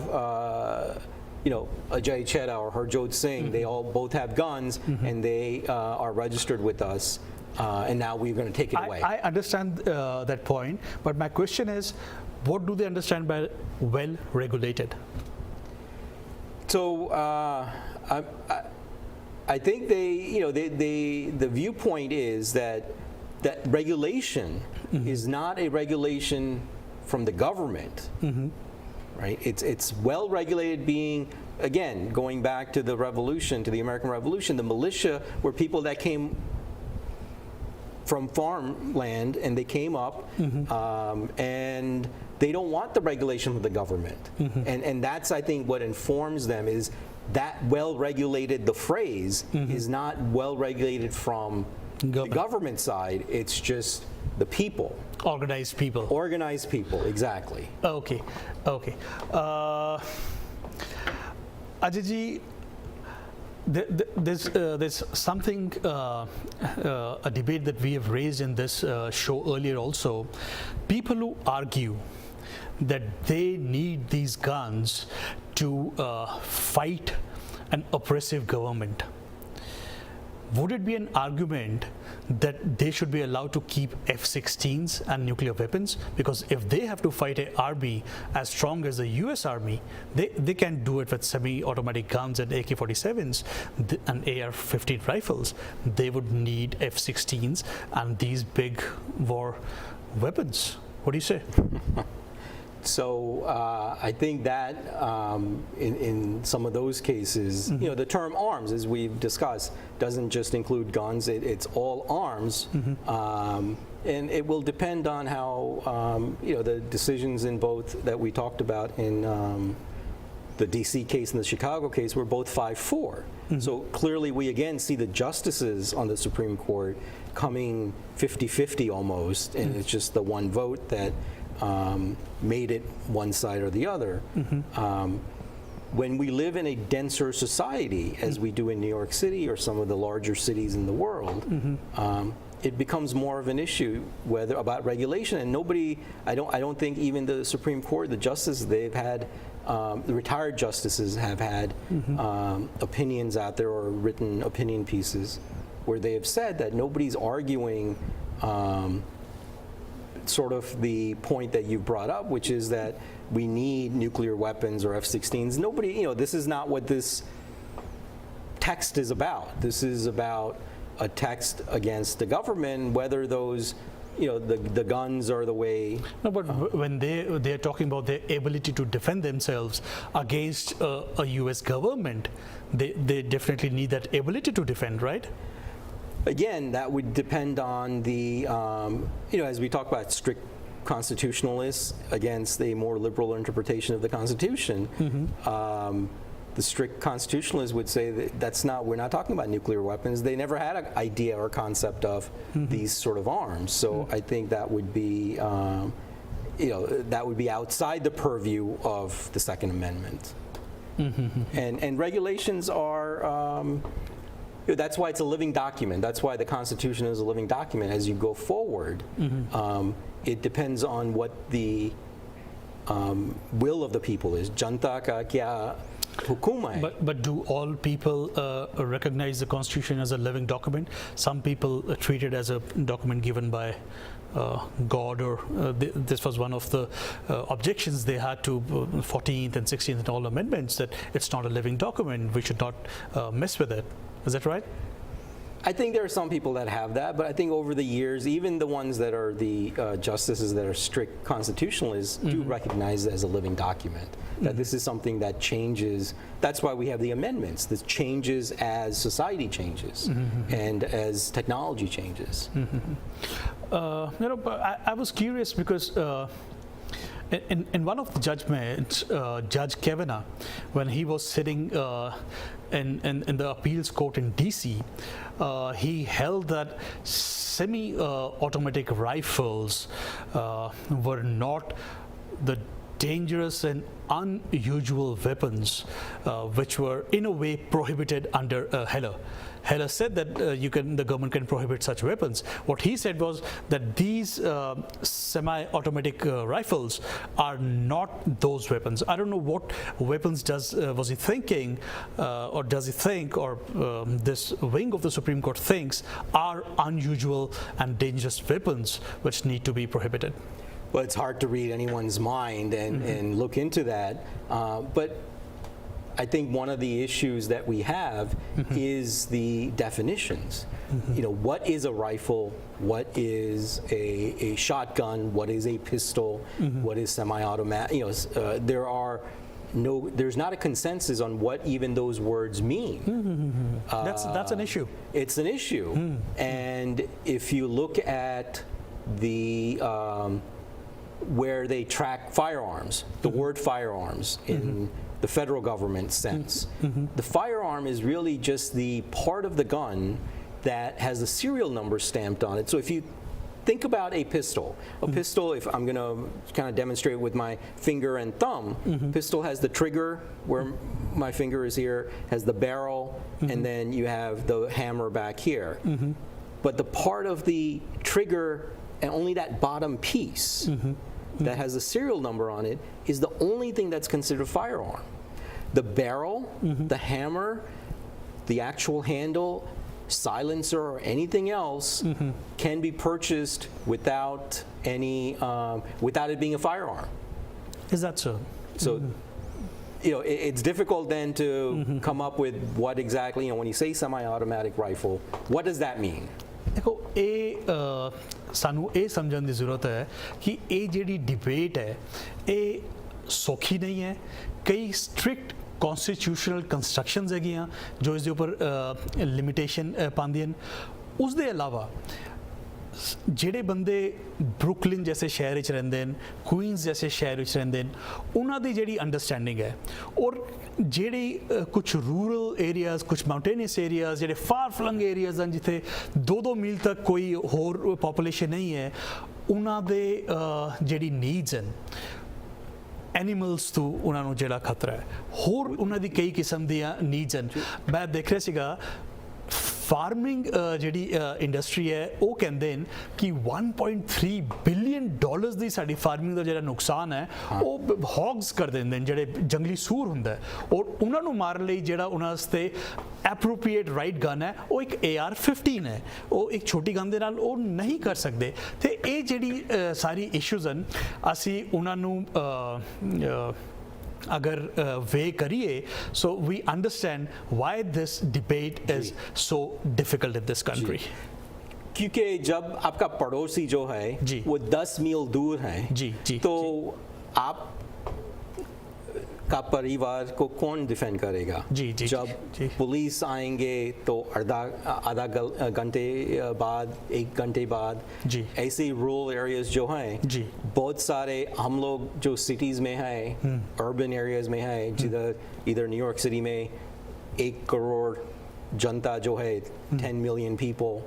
Ajay Chheda or Harjot Singh, they all both have guns and they are registered with us, and now we're going to take it away. I understand that point, but my question is, what do they understand by well regulated? So I think the viewpoint is that regulation is not a regulation from the government, right? It's well regulated, being again going back to the revolution, to the American Revolution. The militia were people that came from farmland and they came up and they don't want the regulation of the government. And that's, I think, what informs them is that well regulated, the phrase is not well regulated from the government side, it's just the people. Organized people. Organized people, exactly. Okay. Ajay ji, there's something, a debate that we have raised in this show earlier also. People who argue that they need these guns to fight an oppressive government. would it be an argument that they should be allowed to keep F-16s and nuclear weapons? Because if they have to fight an army as strong as the US Army, they can do it with semi-automatic guns and AK-47s and AR-15 rifles. They would need F-16s and these big war weapons. What do you say? So I think that in some of those cases, the term arms, as we've discussed, doesn't just include guns. It's all arms, and it will depend on how the decisions in both that we talked about in the D.C. case and the Chicago case were both 5-4. So clearly, we again see the justices on the Supreme Court coming 50-50 almost, and it's just the one vote that made it one side or the other. When we live in a denser society, as we do in New York City or some of the larger cities in the world, it becomes more of an issue about regulation. And I don't think even the Supreme Court, the justices, they've had, the retired justices have had opinions out there or written opinion pieces where they have said that nobody's arguing sort of the point that you brought up, which is that we need nuclear weapons or F-16s. Nobody, this is not what this text is about. This is about a text against the government, whether those, the guns are the way. No, but when they're talking about their ability to defend themselves against a U.S. government, they definitely need that ability to defend, right? Again, that would depend on the, as we talk about strict constitutionalists against a more liberal interpretation of the Constitution, the strict constitutionalists would say that we're not talking about nuclear weapons. They never had an idea or concept of these sort of arms. So I think that would be, that would be outside the purview of the Second Amendment. And regulations are, that's why it's a living document. That's why the Constitution is a living document. As you go forward, it depends on what the will of the people is. Janta ka kya hukum hai? But do all people recognize the Constitution as a living document? Some people treat it as a document given by God, or this was one of the objections they had to 14th and 16th and all amendments, that it's not a living document. We should not mess with it. Is that right? I think there are some people that have that, but I think over the years, even the ones that are the justices that are strict constitutionalists do recognize it as a living document, that this is something that changes. That's why we have the amendments. This changes as society changes and as technology changes. I was curious because in one of the judgments, Judge Kavanaugh, when he was sitting in the appeals court in D.C., he held that semi-automatic rifles were not the dangerous and unusual weapons which were in a way prohibited under Heller. Heller said that the government can prohibit such weapons. What he said was that these semi-automatic rifles are not those weapons. I don't know what weapons was he thinking, or does he think, or this wing of the Supreme Court thinks are unusual and dangerous weapons which need to be prohibited. Well, it's hard to read anyone's mind and look into that, but I think one of the issues that we have is the definitions. What is a rifle? What is a shotgun? What is a pistol? What is semi-automatic? There's not a consensus on what even those words mean. That's an issue. It's an issue, and if you look at the where they track firearms, the word firearms in the federal government sense. The firearm is really just the part of the gun that has the serial number stamped on it. So if you think about a pistol, if I'm going to kind of demonstrate with my finger and thumb, pistol has the trigger where my finger is here, has the barrel, and then you have the hammer back here. But the part of the trigger and only that bottom piece that has a serial number on it is the only thing that's considered a firearm. The barrel, the hammer, the actual handle, silencer or anything else can be purchased without without it being a firearm. Is that so? So, it's difficult then to come up with what exactly, when you say semi-automatic rifle, what does that mean? ਦੇਖੋ ਇਹ ਸਾਨੂੰ ਇਹ ਸਮਝਣ ਦੀ ਜ਼ਰੂਰਤ ਹੈ ਕਿ ਇਹ ਜਿਹੜੀ ਡਿਬੇਟ ਹੈ ਇਹ ਸੌਖੀ ਨਹੀਂ ਹੈ। ਕਈ ਸਟ੍ਰਿਕਟ ਕਨਸਟੀਟਿਊਸ਼ਨਲ ਕੰਸਟਰਕਸ਼ਨਸ ਹੈਗੀਆਂ ਜੋ ਇਸ ਦੇ ਉੱਪਰ ਲਿਮਿਟੇਸ਼ਨ ਪਾਉਂਦੀਆਂ। ਉਸ ਦੇ ਇਲਾਵਾ ਜਿਹੜੇ ਬੰਦੇ ਬਰੁਕਲਿਨ ਜੈਸੇ ਸ਼ਹਿਰ ਵਿੱਚ ਰਹਿੰਦੇ ਨੇ, ਕੁਈਨਸ ਜੈਸੇ ਸ਼ਹਿਰ ਵਿੱਚ ਰਹਿੰਦੇ ਨੇ, ਉਹਨਾਂ ਦੀ ਜਿਹੜੀ ਅੰਡਰਸਟੈਂਡਿੰਗ ਹੈ ਔਰ ਜਿਹੜੀ ਕੁਝ ਰੂਰਲ ਏਰੀਆਜ਼, ਕੁਝ ਮਾਊਂਟੇਨੀਅਸ ਏਰੀਆਜ਼, ਜਿਹੜੇ ਫਾਰ ਫਲੰਗ ਏਰੀਆਜ਼ ਹਨ ਜਿੱਥੇ 2-2 ਮੀਲ ਤੱਕ ਕੋਈ ਹੋਰ ਪਾਪੂਲੇਸ਼ਨ ਨਹੀਂ ਹੈ, ਉਹਨਾਂ ਦੇ ਜਿਹੜੀ ਨੀਡਸ ਹਨ ਐਨੀਮਲਸ ਤੋਂ ਉਹਨਾਂ ਨੂੰ ਜਿਹੜਾ ਖਤਰਾ ਹੈ, ਹੋਰ ਉਹਨਾਂ ਦੀ ਕਈ ਕਿਸਮ ਦੀਆਂ ਨੀਡਸ ਹਨ। ਮੈਂ ਦੇਖ ਰਿਹਾ ਸੀਗਾ ਫਾਰਮਿੰਗ ਜਿਹੜੀ ਇੰਡਸਟਰੀ ਹੈ ਉਹ ਕਹਿੰਦੇ ਨੇ ਕਿ $1.3 ਬਿਲੀਅਨ ਦੀ ਸਾਡੀ ਫਾਰਮਿੰਗ ਦਾ ਜਿਹੜਾ ਨੁਕਸਾਨ ਹੈ ਉਹ ਹੌਗਸ ਕਰ ਦਿੰਦੇ ਨੇ, ਜਿਹੜੇ ਜੰਗਲੀ ਸੂਰ ਹੁੰਦਾ ਹੈ, ਔਰ ਉਹਨਾਂ ਨੂੰ ਮਾਰਨ ਲਈ ਜਿਹੜਾ ਉਹਨਾਂ ਵਾਸਤੇ ਐਪਰੋਪਰੀਏਟ ਰਾਈਟ ਗਨ ਹੈ ਉਹ ਇੱਕ AR-15 ਹੈ। ਉਹ ਇੱਕ ਛੋਟੀ ਗਨ ਦੇ ਨਾਲ ਉਹ ਨਹੀਂ ਕਰ ਸਕਦੇ। ਤੇ ਇਹ ਜਿਹੜੀ ਸਾਰੀ ਇਸ਼ੂਜ਼ ਹਨ ਅਸੀਂ ਉਹਨਾਂ ਨੂੰ अगर वे करिए, so we understand why this debate is so difficult in this country. क्योंकि जब आपका पड़ोसी जो है वो 10 मील दूर है तो आप का परिवार को कौन डिफेंड करेगा? जब पुलिस आएंगे तो आधा घंटे बाद, 1 घंटे बाद, ऐसे रूरल एरियाज जो हैं बहुत सारे हम लोग जो सिटीज़ में हैं, अर्बन एरियाज में हैं, जिधर इधर न्यूयॉर्क सिटी में 1 करोड़ जनता जो है 10 million people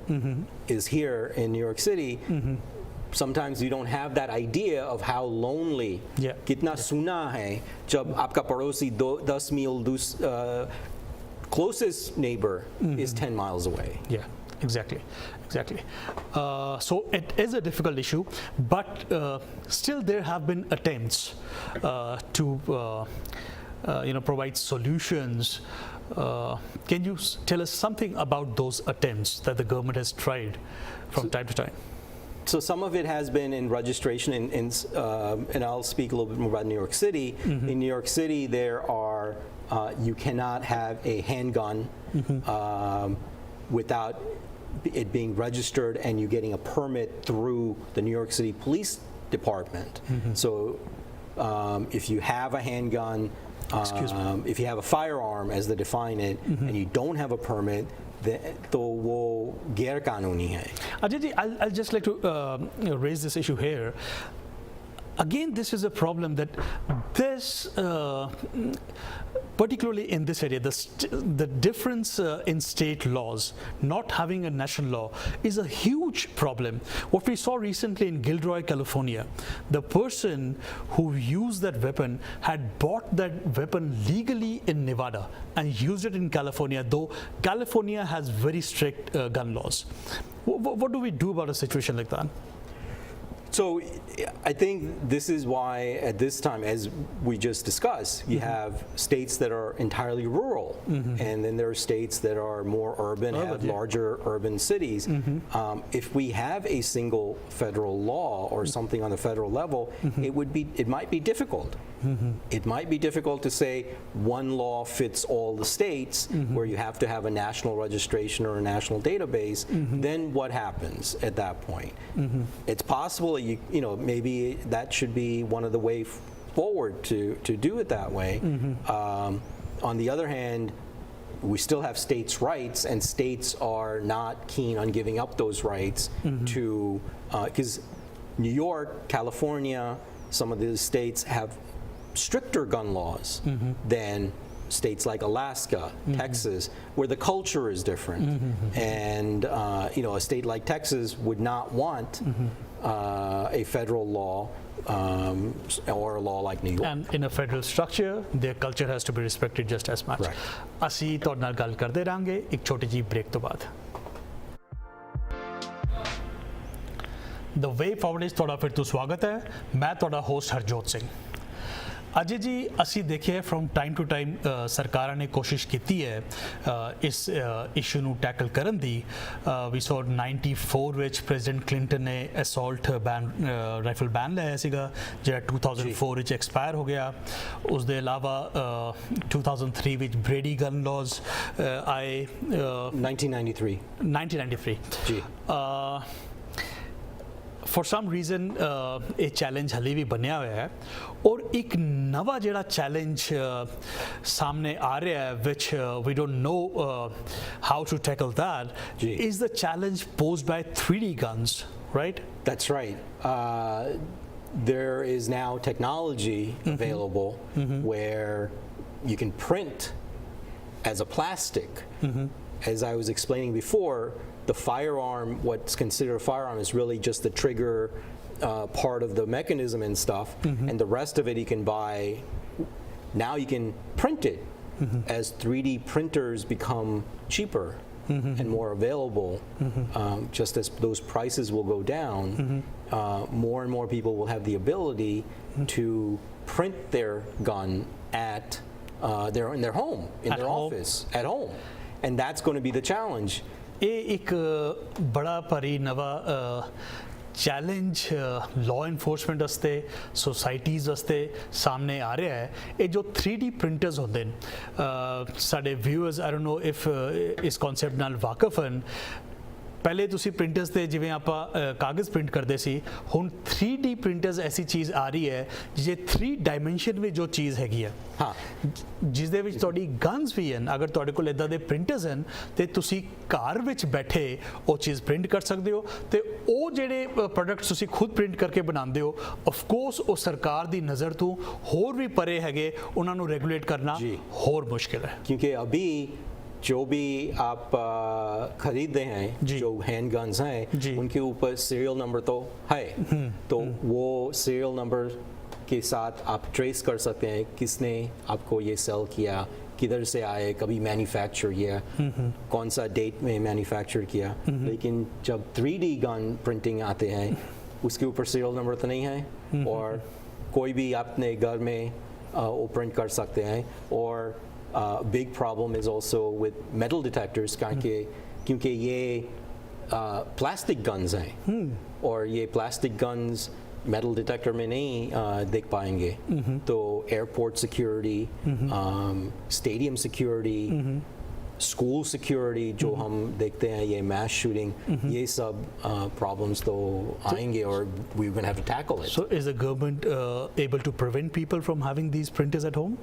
is here in New York City. Sometimes you don't have that idea of how lonely, कितना सुना है जब आपका पड़ोसी 10 मील closest neighbor is 10 miles away. Yeah, exactly. So it is a difficult issue, but still there have been attempts to provide solutions. Can you tell us something about those attempts that the government has tried from time to time? So some of it has been in registration, and I'll speak a little bit more about New York City. In New York City, there are you cannot have a handgun without it being registered and you getting a permit through the New York City Police Department. So if you have a handgun, if you have a firearm as they define it, and you don't have a permit, तो वो गैर कानूनी है। Ajay ji, I'll just like to raise this issue here. Again, this is a problem that this, particularly in this area, the difference in state laws, not having a national law, is a huge problem. What we saw recently in Gilroy, California, the person who used that weapon had bought that weapon legally in Nevada and used it in California, though California has very strict gun laws. What do we do about a situation like that? So I think this is why at this time, as we just discussed, you have states that are entirely rural, and then there are states that are more urban, have larger urban cities. If we have a single federal law or something on the federal level, it might be difficult. It might be difficult to say one law fits all the states, where you have to have a national registration or a national database. Then what happens at that point? It's possible that maybe that should be one of the way forward to do it that way. On the other hand, we still have states' rights, and states are not keen on giving up those rights to, because New York, California, some of these states have stricter gun laws than states like Alaska, Texas, where the culture is different. And a state like Texas would not want a federal law or a law like New York. And in a federal structure, their culture has to be respected just as much. ਅਸੀਂ ਤੁਹਾਡੇ ਨਾਲ ਗੱਲ ਕਰਦੇ ਰਾਂਗੇ ਇੱਕ ਛੋਟੀ ਜਿਹੀ break ਤੋਂ ਬਾਅਦ। The Way Forward ਤੁਹਾਡਾ ਫਿਰ ਤੋਂ ਸਵਾਗਤ ਹੈ। ਮੈਂ ਤੁਹਾਡਾ ਹੋਸਟ ਹਰਜੋਤ ਸਿੰਘ। ਅਜੇ ਜੀ ਅਸੀਂ ਦੇਖਿਆ ਫਰੋਮ ਟਾਈਮ ਟੂ ਟਾਈਮ ਸਰਕਾਰਾਂ ਨੇ ਕੋਸ਼ਿਸ਼ ਕੀਤੀ ਹੈ ਇਸ ਇਸ਼ੂ ਨੂੰ ਟੈਕਲ ਕਰਨ ਦੀ ਵੀ ਸੌ 94 ਵਿੱਚ ਪ੍ਰੈਜ਼ੀਡੈਂਟ ਕਲਿੰਟਨ ਨੇ ਅਸੌਲਟ ਬੈਨ ਰਾਈਫਲ ਬੈਨ ਲਾਇਆ ਸੀਗਾ ਜਿਹੜਾ 2004 ਵਿੱਚ ਐਕਸਪਾਇਰ ਹੋ ਗਿਆ ਉਸ ਦੇ ਇਲਾਵਾ 2003 ਵਿੱਚ ਬ੍ਰੇਡੀ ਗਨ ਲਾਜ਼ ਆਏ 1993 ਜੀ ਫॉर ਸਮ ਰੀਜ਼ਨ ਇਹ ਚੈਲੰਜ ਹਲੇ ਵੀ ਬਣਿਆ ਹੋਇਆ ਹੈ ਔਰ ਇੱਕ ਨਵਾਂ ਜਿਹੜਾ ਚੈਲੰਜ ਸਾਹਮਣੇ ਆ ਰਿਹਾ ਹੈ which we don't know how to tackle that is the challenge posed by 3D guns, right? That's right. There is now technology available where you can print as a plastic. As I was explaining before, the firearm, what's considered a firearm, is really just the trigger part of the mechanism and stuff, and the rest of it you can buy. Now you can print it as 3D printers become cheaper and more available. Just as those prices will go down, more and more people will have the ability to print their gun at in their home, in their office, at home, and that's going to be the challenge. ਇਹ ਇੱਕ ਬੜਾ ਭਾਰੀ ਨਵਾਂ challenge law enforcement ਵਾਸਤੇ societies ਵਾਸਤੇ ਸਾਹਮਣੇ ਆ ਰਿਹਾ ਹੈ ਇਹ ਜੋ 3D ਪ੍ਰਿੰਟਰਸ ਹੁੰਦੇ ਨੇ ਸਾਡੇ viewers I don't know if ਇਸ ਕਨਸੈਪਟ ਨਾਲ ਵਾਕਿਫ ਹਨ ਪਹਿਲੇ ਤੁਸੀਂ ਪ੍ਰਿੰਟਰਸ ਤੇ ਜਿਵੇਂ ਆਪਾਂ ਕਾਗਜ਼ ਪ੍ਰਿੰਟ ਕਰਦੇ ਸੀ ਹੁਣ 3D ਪ੍ਰਿੰਟਰਸ ਐਸੀ ਚੀਜ਼ ਆ ਰਹੀ ਹੈ ਜੇ 3 ਡਾਇਮੈਂਸ਼ਨ ਵਿੱਚ ਜੋ ਚੀਜ਼ ਹੈਗੀ ਹੈ ਹਾਂ ਜਿਸ ਦੇ ਵਿੱਚ ਤੁਹਾਡੀ ਗਨਸ ਵੀ ਹਨ ਅਗਰ ਤੁਹਾਡੇ ਕੋਲ ਇਦਾਂ ਦੇ ਪ੍ਰਿੰਟਰਸ ਹਨ ਤੇ ਤੁਸੀਂ ਘਰ ਵਿੱਚ ਬੈਠੇ ਉਹ ਚੀਜ਼ ਪ੍ਰਿੰਟ ਕਰ ਸਕਦੇ ਹੋ ਤੇ ਉਹ ਜਿਹੜੇ ਪ੍ਰੋਡਕਟਸ ਤੁਸੀਂ ਖੁਦ ਪ੍ਰਿੰਟ ਕਰਕੇ ਬਣਾਉਂਦੇ ਹੋ ਆਫ ਕੋਰਸ ਉਹ ਸਰਕਾਰ ਦੀ ਨਜ਼ਰ ਤੋਂ ਹੋਰ ਵੀ ਪਰੇ ਹੈਗੇ ਉਹਨਾਂ ਨੂੰ ਰੈਗੂਲੇਟ ਕਰਨਾ ਹੋਰ ਮੁਸ਼ਕਿਲ ਹੈ ਕਿਉਂਕਿ ਅਭੀ जो भी आप खरीदते हैं जो हैंड गन्स हैं उनके ऊपर सीरियल नंबर तो है तो वो सीरियल नंबर के साथ आप ट्रेस कर सकते हैं किसने आपको ये सेल किया किधर से आए कभी मैन्युफैक्चर किया कौन सा डेट में मैन्युफैक्चर किया लेकिन जब 3D गन प्रिंटिंग आते हैं उसके ऊपर सीरियल नंबर तो नहीं है और कोई भी अपने घर में वो प्रिंट कर सकते हैं और big problem is also with metal detectors क्योंकि ये plastic guns हैं और ये plastic guns metal detector में नहीं देख पाएंगे तो airport security stadium security school security जो हम देखते हैं ये mass shooting ये सब problems तो आएंगे और we're going to have to tackle it. So is the government able to prevent people from having these printers at home?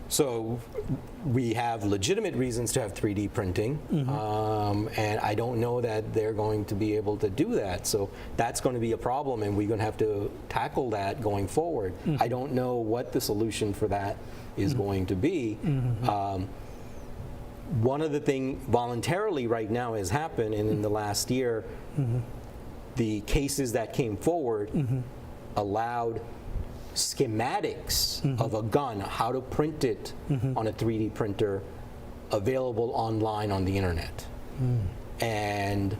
So we have legitimate reasons to have 3D printing, and I don't know that they're going to be able to do that. So that's going to be a problem, and we're going to have to tackle that going forward. I don't know what the solution for that is going to be. One of the things voluntarily right now has happened, and in the last year, the cases that came forward allowed schematics of a gun, how to print it on a 3D printer, available online on the internet. And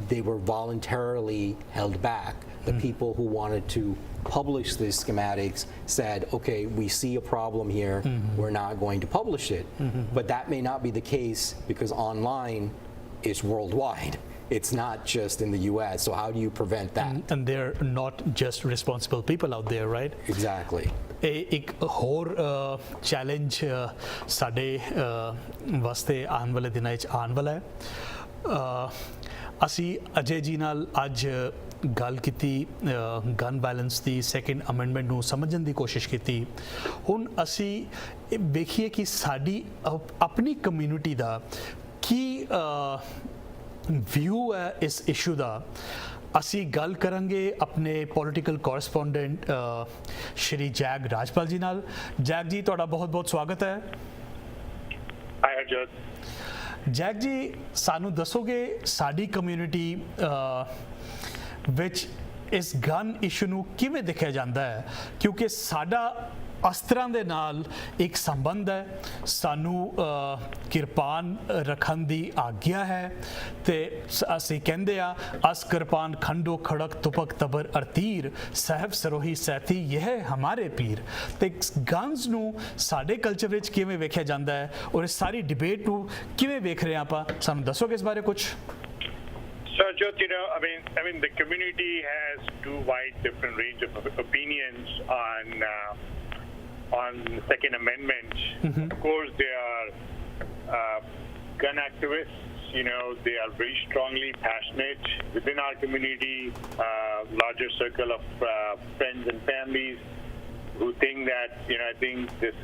they were voluntarily held back. The people who wanted to publish these schematics said, okay, we see a problem here, we're not going to publish it. But that may not be the case because online is worldwide. It's not just in the US, so how do you prevent that? And they're not just responsible people out there, right? Exactly. ਇੱਕ ਹੋਰ challenge ਸਾਡੇ ਵਾਸਤੇ ਆਉਣ ਵਾਲੇ ਦਿਨਾਂ ਵਿੱਚ ਆਉਣ ਵਾਲਾ ਹੈ ਅਸੀਂ ਅਜੇ ਜੀ ਨਾਲ ਅੱਜ ਗੱਲ ਕੀਤੀ ਗਨ ਬੈਲੈਂਸ ਦੀ ਸੈਕੰਡ ਅਮੈਂਡਮੈਂਟ ਨੂੰ ਸਮਝਣ ਦੀ ਕੋਸ਼ਿਸ਼ ਕੀਤੀ ਹੁਣ ਅਸੀਂ ਵੇਖੀਏ ਕਿ ਸਾਡੀ ਆਪਣੀ ਕਮਿਊਨਿਟੀ ਦਾ ਕੀ ਵਿਊ ਹੈ ਇਸ ਇਸ਼ੂ ਦਾ ਅਸੀਂ ਗੱਲ ਕਰਾਂਗੇ ਆਪਣੇ ਪੋਲੀਟੀਕਲ ਕੋਰਸਪੋਂਡੈਂਟ ਸ਼੍ਰੀ ਜੈਗ ਰਾਜਪਾਲ ਜੀ ਨਾਲ ਜੈਗ ਜੀ ਤੁਹਾਡਾ ਬਹੁਤ ਬਹੁਤ ਸਵਾਗਤ ਹੈ ਹਾਈ ਹਰਜੋਤ ਜੈਗ ਜੀ ਸਾਨੂੰ ਦੱਸੋਗੇ ਸਾਡੀ ਕਮਿਊਨਿਟੀ ਵਿੱਚ ਇਸ ਗਨ ਇਸ਼ੂ ਨੂੰ ਕਿਵੇਂ ਦੇਖਿਆ ਜਾਂਦਾ ਹੈ ਕਿਉਂਕਿ ਸਾਡਾ ਅਸਤਰਾਂ ਦੇ ਨਾਲ ਇੱਕ ਸੰਬੰਧ ਹੈ ਸਾਨੂੰ ਕਿਰਪਾਨ ਰੱਖਣ ਦੀ ਆਗਿਆ ਹੈ ਤੇ ਅਸੀਂ ਕਹਿੰਦੇ ਆ ਅਸ ਕਿਰਪਾਨ ਖੰਡੋ ਖੜਕ ਤੁਪਕ ਤਬਰ ਅਰਤੀਰ ਸਾਹਿਬ ਸਰੋਹੀ ਸੈਤੀ ਇਹ ਹਮਾਰੇ ਪੀਰ ਤੇ ਗਨਸ ਨੂੰ ਸਾਡੇ ਕਲਚਰ ਵਿੱਚ ਕਿਵੇਂ ਵੇਖਿਆ ਜਾਂਦਾ ਹੈ ਔਰ ਇਸ ਸਾਰੀ ਡਿਬੇਟ ਨੂੰ ਕਿਵੇਂ ਵੇਖ ਰਹੇ ਆਪਾਂ ਸਾਨੂੰ ਦੱਸੋਗੇ ਇਸ ਬਾਰੇ ਕੁਝ So, Jyot, I mean, the community has two wide different range of opinions on the Second Amendment. Of course, they are gun activists. They are very strongly passionate within our community, larger circle of friends and families who think that, I think this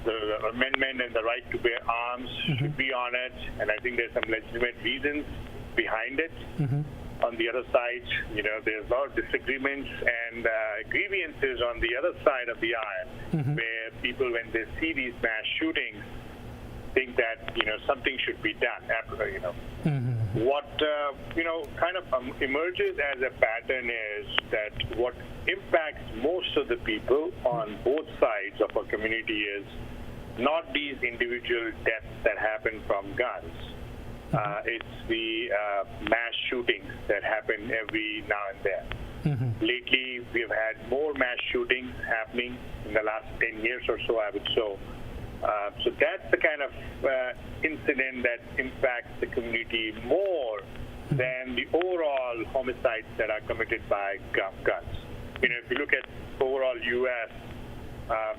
the amendment and the right to bear arms should be honored, and I think there's some legitimate reasons behind it. On the other side, there's a lot of disagreements and grievances on the other side of the aisle, where people, when they see these mass shootings, think that something should be done. What kind of emerges as a pattern is that what impacts most of the people on both sides of a community is not these individual deaths that happen from guns. It's the mass shootings that happen every now and then. Lately, we've had more mass shootings happening in the last 10 years or so, I would say. So that's the kind of incident that impacts the community more than the overall homicides that are committed by guns. If you look at overall U.S.,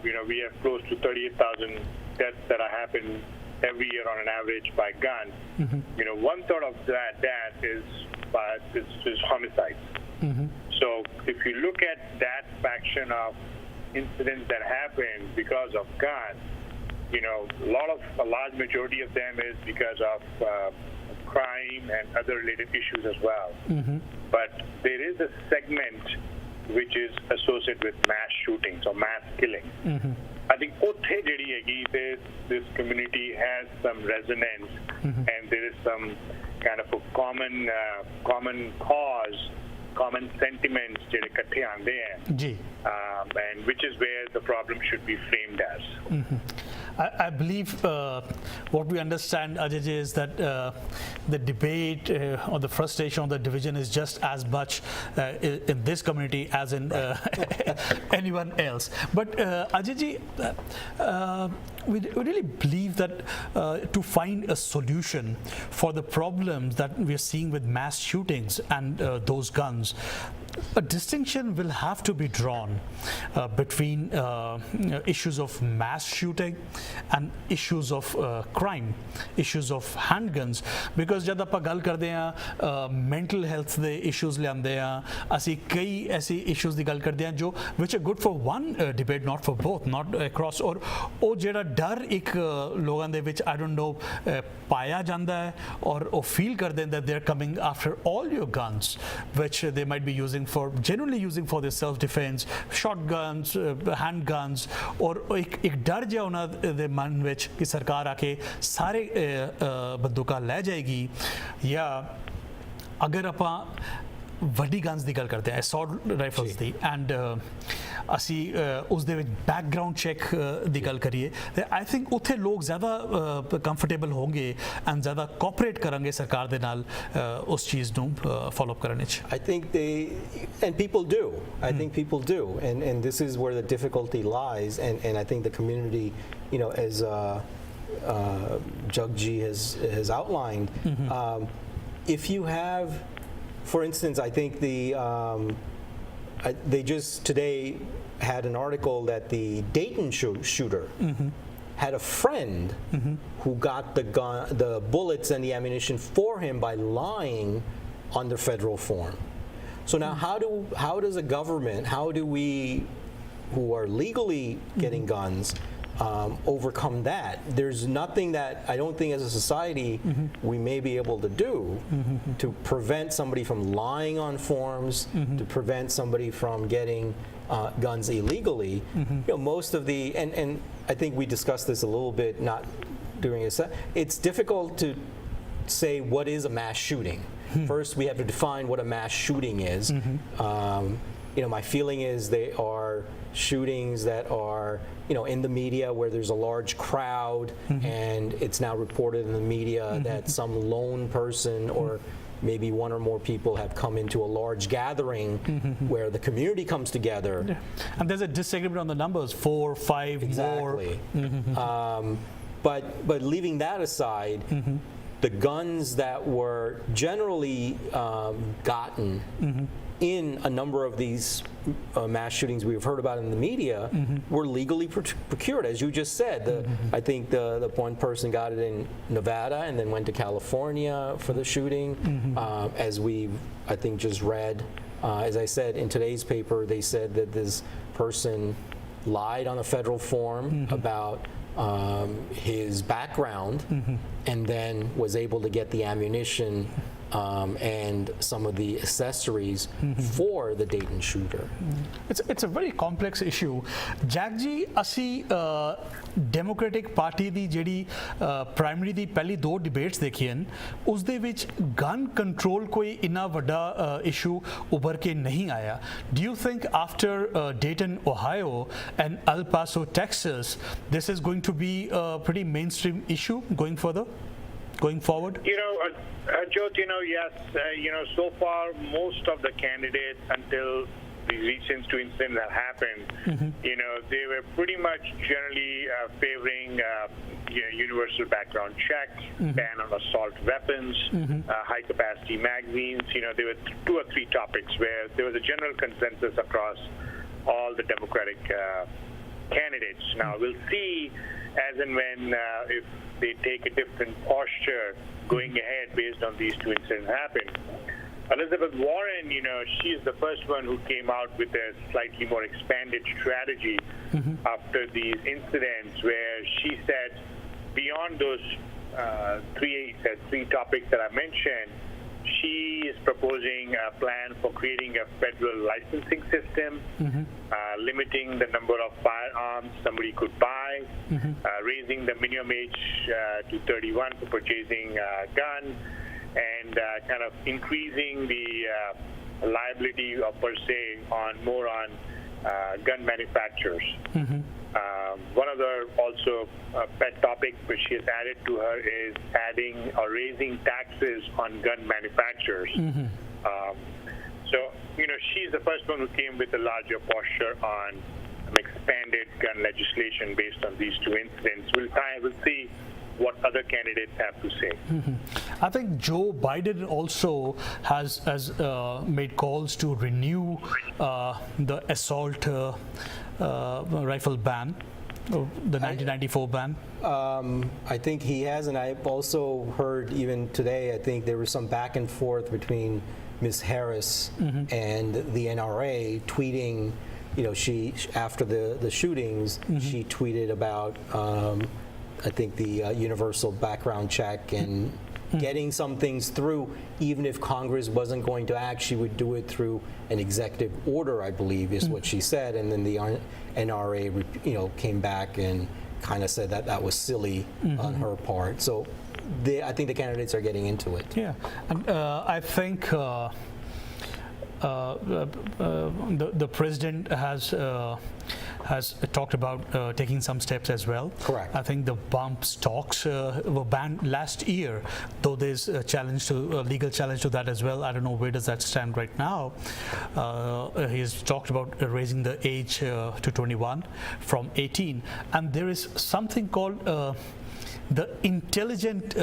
we have close to 38,000 deaths that are happening every year on an average by gun. 1/3 of that is homicides. So if you look at that fraction of incidents that happen because of guns, a large majority of them is because of crime and other related issues as well. But there is a segment which is associated with mass shootings or mass killing. I think this community has some resonance, and there is some kind of a common cause, common sentiments that ikkathe aande hain, and which is where the problem should be framed as. I believe what we understand, Ajay, is that the debate or the frustration or the division is just as much in this community as in anyone else. But Ajay, we really believe that to find a solution for the problems that we are seeing with mass shootings and those guns, a distinction will have to be drawn between issues of mass shooting and issues of crime, issues of handguns, because जब आप गल करते हैं mental health ਦੇ issues ਲਿਆਂਦੇ ਆ ਅਸੀਂ ਕਈ ऐसे issues ਦੀ ਗੱਲ ਕਰਦੇ ਹਾਂ ਜੋ which are good for one debate, not for both, not across, ਔਰ ਉਹ ਜਿਹੜਾ ਡਰ ਇੱਕ ਲੋਕਾਂ ਦੇ ਵਿੱਚ I don't know ਪਾਇਆ ਜਾਂਦਾ ਹੈ ਔਰ ਉਹ feel ਕਰਦੇ that they're coming after all your guns which they might be genuinely using for their self-defense, shotguns, handguns, ਔਰ ਇੱਕ ਡਰ ਜਿਹਾ ਉਹਨਾਂ ਦੇ ਮਨ ਵਿੱਚ ਕਿ ਸਰਕਾਰ ਆ ਕੇ ਸਾਰੇ ਬੰਦੂਕਾਂ ਲੈ ਜਾਏਗੀ ਜਾਂ ਅਗਰ ਆਪਾਂ ਵੱਡੀ ਗਨਸ ਦੀ ਗੱਲ ਕਰਦੇ ਹਾਂ assault rifles ਦੀ ਐਂਡ ਅਸੀਂ ਉਸ ਦੇ ਵਿੱਚ ਬੈਕਗਰਾਉਂਡ ਚੈੱਕ ਦੀ ਗੱਲ ਕਰੀਏ ਤੇ ਆਈ ਥਿੰਕ ਉੱਥੇ ਲੋਕ ਜ਼ਿਆਦਾ ਕੰਫਰਟੇਬਲ ਹੋਣਗੇ ਐਂਡ ਜ਼ਿਆਦਾ ਕੋਆਪਰੇਟ ਕਰਾਂਗੇ ਸਰਕਾਰ ਦੇ ਨਾਲ ਉਸ ਚੀਜ਼ ਨੂੰ ਫੋਲੋ ਅਪ ਕਰਨ ਵਿੱਚ I think people do. I think people do, and this is where the difficulty lies, and I think the community, as Jagji has outlined, if you have, for instance, I think they just today had an article that the Dayton shooter had a friend who got the bullets and the ammunition for him by lying on the federal form. So now how does a government, how do we who are legally getting guns overcome that? There's nothing that I don't think as a society we may be able to do to prevent somebody from lying on forms, to prevent somebody from getting guns illegally. Most of the and I think we discussed this a little bit, not during a set. It's difficult to say what is a mass shooting. First, we have to define what a mass shooting is. my feeling is they are shootings that are, in the media where there's a large crowd, and it's now reported in the media that some lone person or maybe one or more people have come into a large gathering where the community comes together. Yeah. And there's a disagreement on the numbers, 4, 5, Exactly. more. But leaving that aside, the guns that were generally gotten in a number of these mass shootings we've heard about in the media were legally procured, as you just said. I think the one person got it in Nevada and then went to California for the shooting. As we, I think, just read, as I said in today's paper, they said that this person lied on a federal form about his background and then was able to get the ammunition and some of the accessories for the Dayton shooter. It's a very complex issue. Jagji, ਅਸੀਂ democratic party ਦੀ ਜਿਹੜੀ primary ਦੀ ਪਹਿਲੀ 2 debates ਦੇਖੀਆਂ ਉਸ ਦੇ ਵਿੱਚ gun control ਕੋਈ ਇੰਨਾ ਵੱਡਾ ਇਸ਼ੂ ਉੱਭਰ ਕੇ ਨਹੀਂ ਆਇਆ. Do you think after Dayton, Ohio and El Paso, Texas, this is going to be a pretty mainstream issue going forward? Harjot, yes, so far most of the candidates until the recent 2 incidents that happened, they were pretty much generally favoring universal background check, ban on assault weapons, high-capacity magazines. There were 2 or 3 topics where there was a general consensus across all the Democratic candidates. Now, we'll see as and when if they take a different posture going ahead based on these 2 incidents happen. Elizabeth Warren, she's the first one who came out with a slightly more expanded strategy after these incidents, where she said beyond those 3 topics that I mentioned, she is proposing a plan for creating a federal licensing system, limiting the number of firearms somebody could buy, raising the minimum age to 31 for purchasing a gun, and kind of increasing the liability per se on gun manufacturers. One other also pet topic which she has added to her is adding or raising taxes on gun manufacturers. So, she's the first one who came with a larger posture on an expanded gun legislation based on these 2 incidents. We'll see what other candidates have to say. I think Joe Biden also has made calls to renew the assault rifle ban, the 1994 ban. I think he has, and I've also heard even today, I think there was some back and forth between Ms. Harris and the NRA tweeting, she, after the shootings, she tweeted about I think the universal background check and getting some things through, even if Congress wasn't going to act, she would do it through an executive order, I believe, is what she said. And then the NRA, came back and kind of said that was silly on her part. So I think the candidates are getting into it. Yeah, and I think the president has talked about taking some steps as well. Correct. I think the bump stocks were banned last year, though there's a legal challenge to that as well. I don't know where does that stand right now. He's talked about raising the age to 21 from 18, and there is something called the intelligent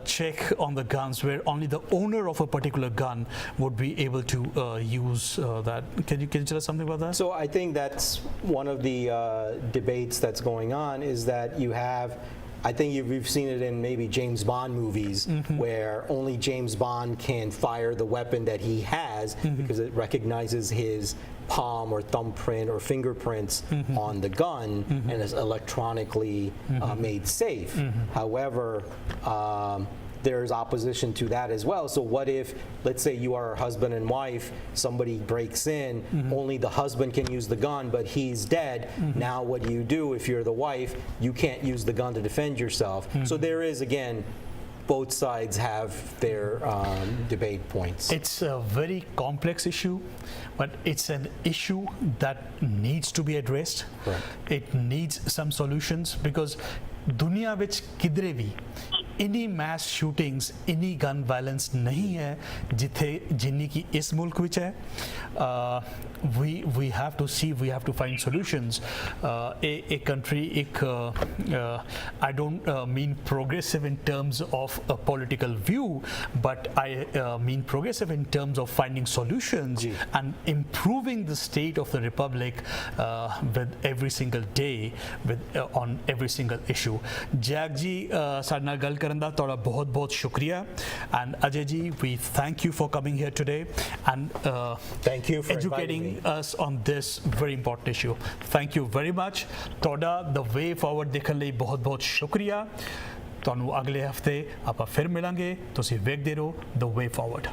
check on the guns, where only the owner of a particular gun would be able to use that. Can you tell us something about that? So I think that's one of the debates that's going on, is that you have, I think we've seen it in maybe James Bond movies, where only James Bond can fire the weapon that he has because it recognizes his palm or thumbprint or fingerprints on the gun and is electronically made safe. However, there's opposition to that as well. So what if, let's say you are a husband and wife, somebody breaks in, only the husband can use the gun, but he's dead. Now what do you do if you're the wife? You can't use the gun to defend yourself. So there is, again, both sides have their debate points. It's a very complex issue, but it's an issue that needs to be addressed. Correct. It needs some solutions because दुनिया विच किधरे भी इन्नी mess shootings इन्नी gun violence नहीं है जिथे जिन्नी की इस मुल्क विच है we have to see, we have to find solutions. A country I don't mean progressive in terms of a political view, but I mean progressive in terms of finding solutions and improving the state of the republic with every single day on every single issue. Jack ji साडे नाल गल करन दा तुहाडा बहुत बहुत शुक्रिया and Ajay ji, we thank you for coming here today and Thank you for educating inviting me. us on this very important issue. Thank you very much. ਤੁਹਾਡਾ the way forward ਦੇਖਣ ਲਈ ਬਹੁਤ ਬਹੁਤ ਸ਼ੁਕਰੀਆ। ਤੁਹਾਨੂੰ ਅਗਲੇ ਹਫਤੇ ਆਪਾਂ ਫਿਰ ਮਿਲਾਂਗੇ। ਤੁਸੀਂ ਵੇਖਦੇ ਰਹੋ the way forward।